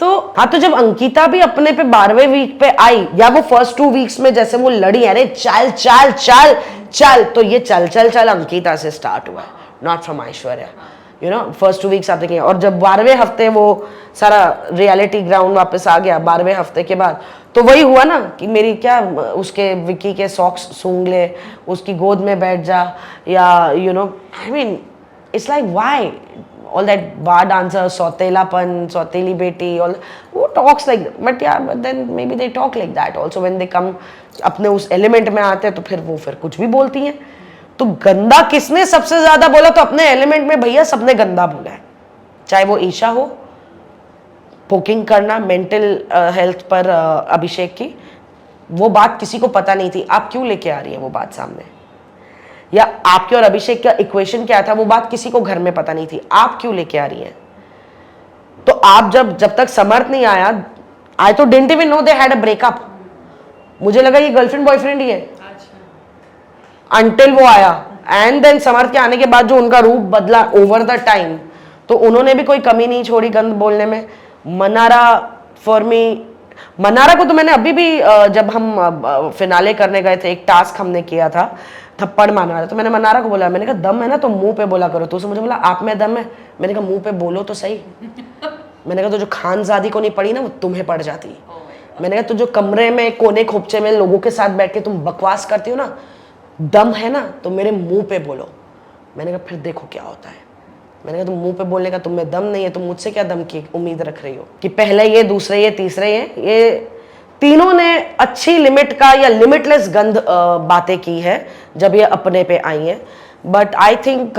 तो हाँ, तो जब अंकिता भी अपने पे 12वें वीक पे आई, या वो फर्स्ट 2 वीक्स में जैसे वो लड़ी, अरे चल चल चल चल, तो ये चल चल चल अंकिता से स्टार्ट हुआ, not from Aishwarya. You no, first 2 weeks आप देखेंगे. और जब 12वें हफ्ते वो सारा रियलिटी ग्राउंड वापस आ गया 12वें हफ्ते के बाद, तो वही हुआ ना कि मेरी क्या, उसके विक्की के सॉक्स सूंघ ले, उसकी गोद में बैठ जा, या you know, I mean it's like why all that bar dancer, सौतेलापन, सौतेली बेटी, all who talks like that. But yeah, but then maybe they talk like that also when they come, अपने उस एलिमेंट में आते हैं तो फिर कुछ भी बोलती हैं. तो गंदा किसने सबसे ज्यादा बोला? तो अपने एलिमेंट में भैया सबने गंदा बोला है, चाहे वो ईशा हो, पोकिंग करना मेंटल हेल्थ पर अभिषेक की, वो बात किसी को पता नहीं थी, आप क्यों लेके आ रही है वो बात सामने? या आपके और अभिषेक का इक्वेशन क्या था, वो बात किसी को घर में पता नहीं थी, आप क्यों लेके आ रही हैं? तो आप जब तक समर्थ नहीं आया, आई तो didn't even know they had a breakup. मुझे लगा ये गर्लफ्रेंड बॉयफ्रेंड ही है अंटिल वो आया. एंड देन समर्थ के आने के बाद जो उनका रूप बदला ओवर द टाइम, तो उन्होंने भी कोई कमी नहीं छोड़ी गंद बोलने में. मनारा फॉर मी, मनारा को तो मैंने अभी भी जब हम फिनाले करने गए थे, एक टास्क हमने किया था थप्पड़ मारने वाला, तो मैंने मनारा को बोला, मैंने कहा दम है ना तो मुंह पे बोला करो. तो उसने मुझे बोला आप में दम है? मैंने कहा मुंह पे बोलो तो सही. मैंने कहा तो जो खानजादी को नहीं पड़ी ना वो तुम्हें पड़ जाती. मैंने कहा तो जो कमरे में कोने खोपचे में लोगों के साथ बैठ के तुम बकवास करती हो ना, दम है ना तो मेरे मुंह पे बोलो. मैंने कहा फिर देखो क्या होता है. मैंने कहा तुम मुंह पे बोलने का तुम में दम नहीं है, तुम मुझसे क्या दम की उम्मीद रख रही हो कि पहले ये, दूसरे ये, तीसरे ये तीनों ने अच्छी लिमिट का या लिमिटलेस गंद बातें की है जब ये अपने पे आई है. But I think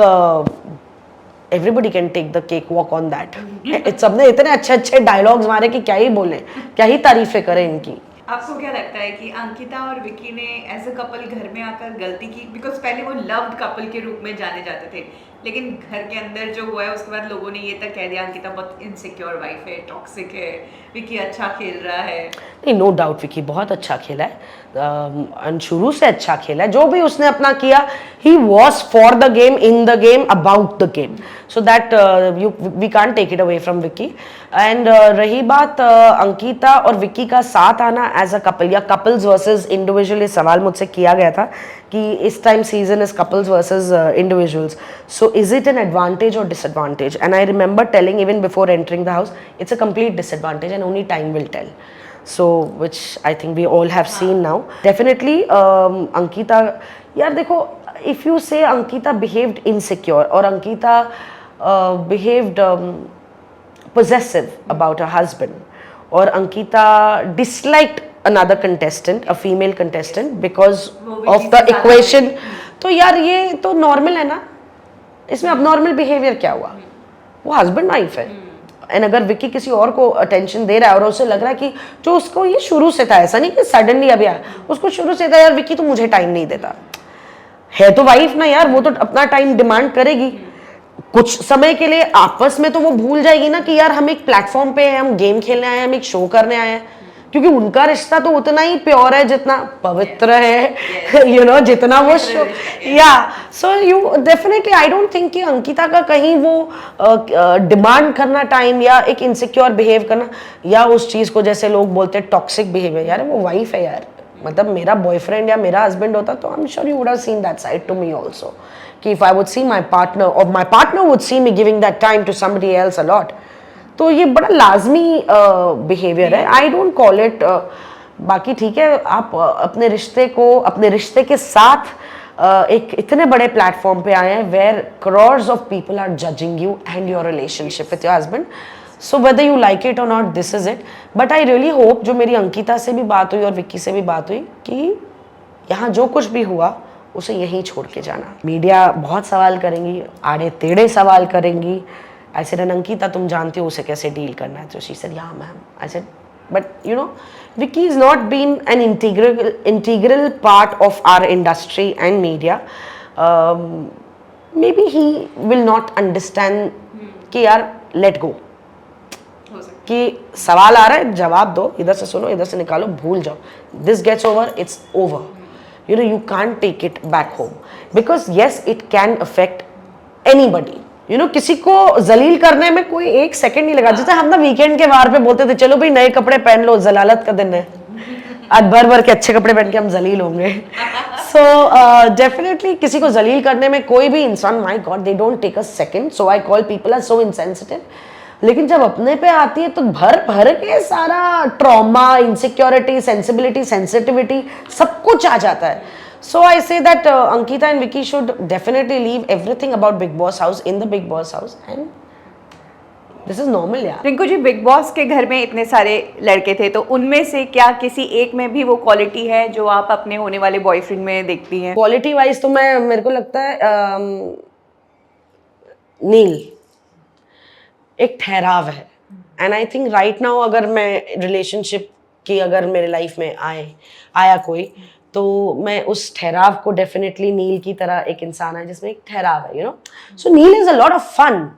everybody can take the cakewalk on that. सबने इतने अच्छे अच्छे डायलॉग्स मारे कि क्या ही बोले, क्या ही तारीफें करें इनकी. आपको क्या लगता है कि अंकिता और विक्की ने एज अ कपल घर में आकर गलती की? बिकॉज पहले वो लव्ड कपल के रूप में जाने जाते थे, लेकिन घर के अंदर जो हुआ है उसके बाद लोगों ने ये तक कह दिया अंकिता बहुत इनसिक्योर वाइफ है, टॉक्सिक है, विक्की अच्छा खेल रहा है. नहीं, नो डाउट विक्की बहुत अच्छा खेला है, शुरू से अच्छा खेला है. जो भी उसने अपना किया, he was for the game, in the game, about the game. So that we can't take it away from Vicky. And रही बात अंकिता और विक्की का साथ आना एज अ कपल या कपल्स वर्सेस इंडिविजुअल, ये सवाल मुझसे किया गया था कि इस time season is couples versus individuals, so is it an advantage और disadvantage? And I remember telling even before entering the house, it's a complete disadvantage and only time will tell. So which I think we all have seen now. Definitely Ankita, यार देखो, if you say Ankita behaved insecure or Ankita behaved possessive about her husband, or Ankita disliked another contestant, a female contestant, because of the equation, तो यार ये तो normal है ना, इसमें अब नॉर्मल बिहेवियर क्या हुआ? वो हस्बैंड वाइफ है. एंड अगर विक्की किसी और को अटेंशन दे रहा है और उसे लग रहा है कि जो उसको ये शुरू से था, ऐसा नहीं कि सडनली अभी आया, उसको शुरू से था यार विक्की तो मुझे टाइम नहीं देता है, तो वाइफ ना यार, वो तो अपना टाइम डिमांड करेगी. कुछ समय के लिए आपस में तो वो भूल जाएगी ना कि यार हम एक प्लेटफॉर्म पे हैं, हम गेम खेलने आए हैं, हम एक शो करने आए हैं, क्योंकि उनका रिश्ता तो उतना ही प्योर है जितना पवित्र है, यू नो, जितना वो शो. या so you definitely, I don't think कि अंकिता का कहीं वो डिमांड करना टाइम या एक इनसिक्योर बिहेव करना, या उस चीज को जैसे लोग बोलते हैं टॉक्सिक बिहेवियर, यार वो वाइफ है यार. मतलब मेरा बॉयफ्रेंड या मेरा हस्बैंड होता तो I am sure you would have seen that side to me also, कि if I would see my partner और my partner would see me giving that time to somebody else a lot. तो ये बड़ा लाजमी behaviour है, I don't call it. बाकी ठीक है, आप अपने रिश्ते को, अपने रिश्ते के साथ एक इतने बड़े प्लेटफॉर्म पे आए हैं where crores of people are judging you and your relationship with your husband. So whether you like it or not, this is it. But I really hope, जो मेरी अंकिता से भी बात हुई और विक्की से भी बात हुई, कि यहाँ जो कुछ भी हुआ उसे यहीं छोड़ के जाना. मीडिया बहुत सवाल करेंगी, आड़े टेढ़े सवाल करेंगी. I said, अंकिता तुम जानती हो उसे कैसे डील करना है? तो she said, yeah ma'am. I said, but you know, Vicky has not been an integral part of our industry and media. Maybe he will not understand कि यार let go. कि सवाल आ रहा है, जवाब दो, इधर से सुनो, इधर से निकालो, भूल जाओ, this gets over, it's over, you know, you can't take it back home because yes it can affect anybody, you know, किसी को जलील करने में कोई एक सेकंड नहीं लगा। जैसे हम ना वीकेंड के वार पे बोलते थे चलो भाई नए कपड़े पहन लो, जलालत का दिन है, आज भर भर के अच्छे कपड़े पहन के हम जलील होंगे। सो डेफिनेटली किसी को जलील करने में कोई भी इंसान, my god, they don't take a second, so I call people are so insensitive. लेकिन जब अपने पे आती है तो भर भर के सारा ट्रॉमा, इनसिक्योरिटी, सेंसिबिलिटी, सेंसिटिविटी सब कुछ आ जाता है। So I say that Ankita and Vicky should definitely leave everything about Bigg boss house in the Bigg boss house and this is normal यार। रिंकू जी, बिग बॉस के घर में इतने सारे लड़के थे, तो उनमें से क्या किसी एक में भी वो क्वालिटी है जो आप अपने होने वाले बॉयफ्रेंड में देखती हैं? क्वालिटी वाइज तो मेरे को लगता है नील एक ठहराव है, and I think right now अगर मैं रिलेशनशिप की अगर मेरे लाइफ में आया कोई, तो मैं उस ठहराव को डेफिनेटली नील की तरह एक इंसान है जिसमें एक ठहराव है, you know. So Neel is a lot of fun,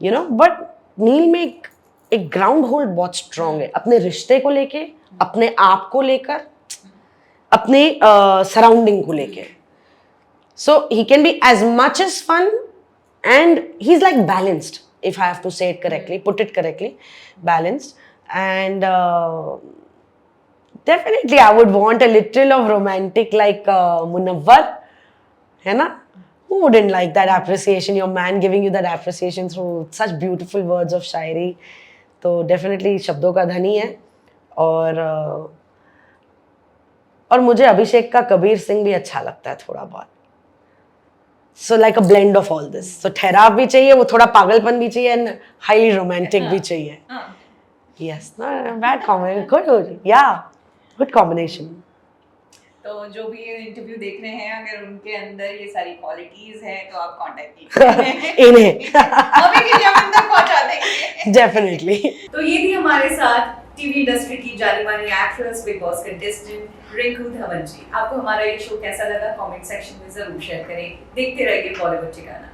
you know, but Neel में एक ग्राउंड होल्ड बहुत स्ट्रांग है अपने रिश्ते को लेके, अपने आप को लेकर, अपने सराउंडिंग को लेके। So he can be as much as fun and he is like balanced, if I have to say it correctly, put it correctly, balanced, and definitely I would want a little of romantic like Munawwar, है ना? Who wouldn't like that appreciation, your man giving you that appreciation through such beautiful words of शायरी? तो definitely शब्दों का धनी है, और मुझे अभिषेक का कबीर सिंह भी अच्छा लगता है थोड़ा बहुत। So like a blend of all this. So ठहराव भी चाहिए, वो थोड़ा पागलपन भी चाहिए, and highly romantic भी चाहिए। Yes, no, bad combination, good, yeah, good combination. तो जो भी ये इंटरव्यू देख रहे हैं, अगर उनके अंदर ये सारी क्वालिटीज हैं तो आप कांटेक्ट कीजिए इन्हें अभी के लिए हम अंदर पहुंचा देंगे। Definitely. तो ये थी हमारे साथ टीवी इंडस्ट्री की जानी मानी actress, Bigg Boss contestant Rinku Dhawan ji. आपको हमारा ये शो कैसा लगा कमेंट सेक्शन में जरूर शेयर करें। देखते रहिए बॉलीवुड ठिकाना।